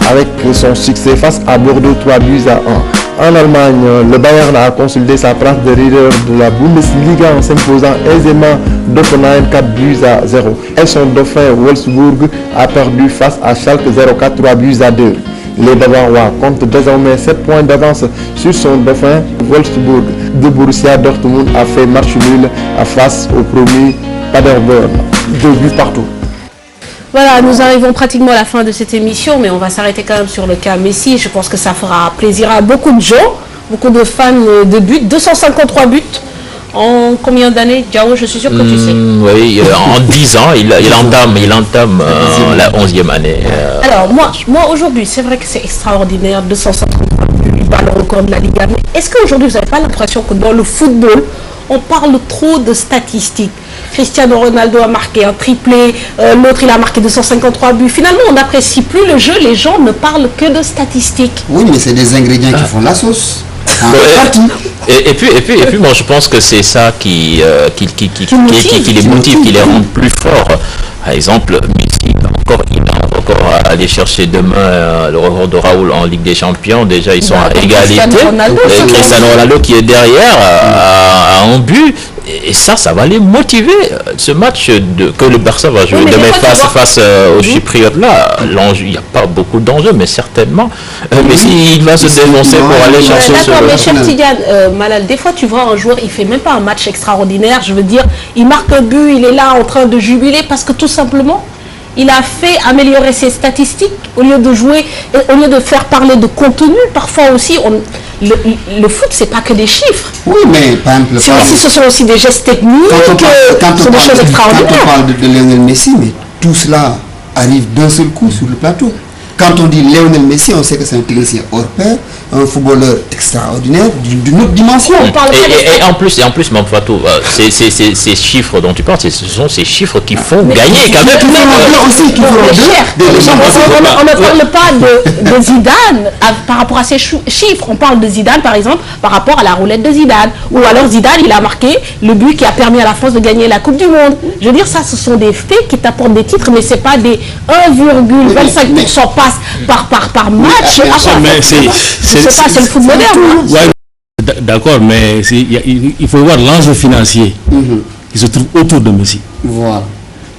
1 avec son succès face à Bordeaux 3-1. En Allemagne, le Bayern a consolidé sa place de leader de la Bundesliga en s'imposant aisément d'Offenheim 4-0. Et son dauphin Wolfsburg a perdu face à Schalke 04 3-2. Les Bavarois comptent désormais 7 points d'avance sur son dauphin Wolfsburg. De Borussia Dortmund a fait match nul face au premier Paderborn. 2 buts partout. Voilà, nous arrivons pratiquement à la fin de cette émission, mais on va s'arrêter quand même sur le cas Messi. Je pense que ça fera plaisir à beaucoup de gens, beaucoup de fans de buts. 253 buts en combien d'années, Diao? Je suis sûr que tu sais. Oui, en 10 ans, il entame la 11e année. Alors, moi aujourd'hui, c'est vrai que c'est extraordinaire, 253 buts, il bat le record de la Liga. Mais est-ce qu'aujourd'hui, vous n'avez pas l'impression que dans le football, on parle trop de statistiques? Cristiano Ronaldo a marqué un triplé, l'autre il a marqué 253 buts. Finalement, on n'apprécie plus le jeu, les gens ne parlent que de statistiques. Oui, mais c'est des ingrédients qui font la sauce. Et puis, moi je pense que c'est ça qui les motive, qui les rend plus forts. Par exemple, Messi, il va encore aller chercher demain le record de Raoul en Ligue des Champions. Déjà, ils sont à égalité. Cristiano Ronaldo qui est derrière à un but. Et ça va les motiver. Ce match que le Barça va jouer demain face aux Chypriotes là, l'enjeu, il n'y a pas beaucoup d'enjeux, mais certainement. Mais s'il va se dénoncer pour aller chercher ce... D'accord, mais cher Tidiane, Malal, des fois tu vois un joueur, il fait même pas un match extraordinaire, je veux dire, il marque un but, il est là en train de jubiler parce que tout simplement, il a fait améliorer ses statistiques au lieu de jouer, au lieu de faire parler de contenu. Parfois aussi, le foot, c'est pas que des chiffres. Oui, mais par exemple, ce sont aussi des gestes techniques, ce sont des choses extraordinaires. Quand on parle de Lionel Messi, mais tout cela arrive d'un seul coup sur le plateau. Quand on dit Lionel Messi, on sait que c'est un technicien hors pair, un footballeur extraordinaire d'une autre dimension. Et en plus, Mme Fatou, ces chiffres dont tu parles, ce sont ces chiffres qui font gagner quand même. On ne parle pas de Zidane par rapport à ces chiffres. On parle de Zidane, par exemple, par rapport à la roulette de Zidane. Ou alors Zidane, il a marqué le but qui a permis à la France de gagner la Coupe du Monde. Je veux dire, ça, ce sont des faits qui t'apportent des titres, mais ce n'est pas des 1,25% passe par match. C'est le foot moderne. Ouais, d'accord, mais il faut voir l'enjeu financier qui se trouve autour de Messi. Voilà.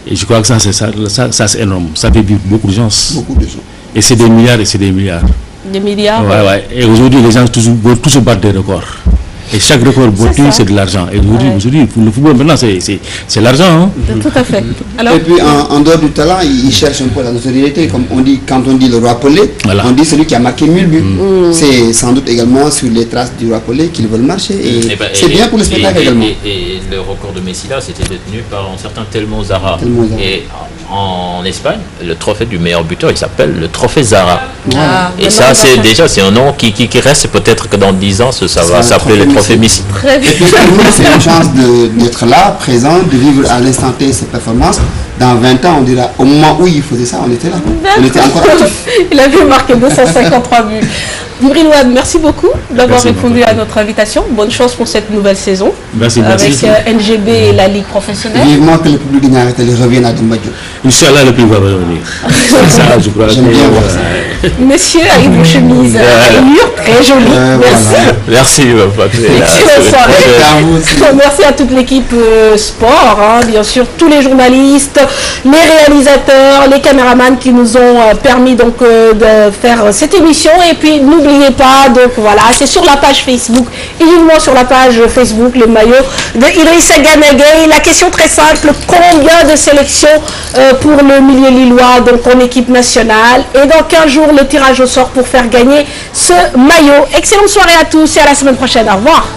Et je crois que ça c'est énorme. Ça fait vivre beaucoup de gens. Et c'est des milliards et c'est des milliards. Des milliards. Ouais. Et aujourd'hui, les gens veulent tous se battre des records. Et chaque record battu, c'est de l'argent. Et aujourd'hui, le football, maintenant, c'est l'argent. Hein. Tout à fait. Alors, et puis, en dehors du talent, il cherche un peu la notoriété. Comme on dit, quand on dit le roi Pelé, on dit celui qui a marqué 1000 buts. C'est sans doute également sur les traces du roi Pelé qu'ils veulent marcher. Et c'est bien pour le spectacle également. Et le record de Messi, là, c'était détenu par un certain Telmo Zarra. Et en Espagne, le trophée du meilleur buteur, il s'appelle le trophée Zarra. Et ça, c'est un nom qui reste. Peut-être que dans 10 ans, ça va s'appeler le trophée Messi. Et puis pour nous, c'est une chance d'être là, présent, de vivre à l'instant T ces performances. Dans 20 ans, on dira, au moment où il faisait ça, on était là. On était encore actifs. Il a vu marquer 253 buts. Djibril Ouad, merci beaucoup d'avoir répondu à notre invitation. Bonne chance pour cette nouvelle saison. Merci. Avec NGB et la Ligue professionnelle. Vivement que le public de Niaretel revienne à Demba Diop. Inch'Allah, le public va revenir. Ça, je crois. J'aime bien voir ça. Messieurs, avec vos chemises très jolies. Merci. Excellente soirée. Merci à toute l'équipe sport, bien sûr, tous les journalistes, les réalisateurs, les caméramans qui nous ont permis donc de faire cette émission. Et puis n'oubliez pas, donc voilà, c'est sur la page Facebook, uniquement sur la page Facebook, le maillot de Idrissa Gana Gueye. La question très simple, combien de sélections pour le milieu lillois, donc en équipe nationale, et dans 15 jours le tirage au sort pour faire gagner ce maillot. Excellente soirée à tous et à la semaine prochaine. Au revoir.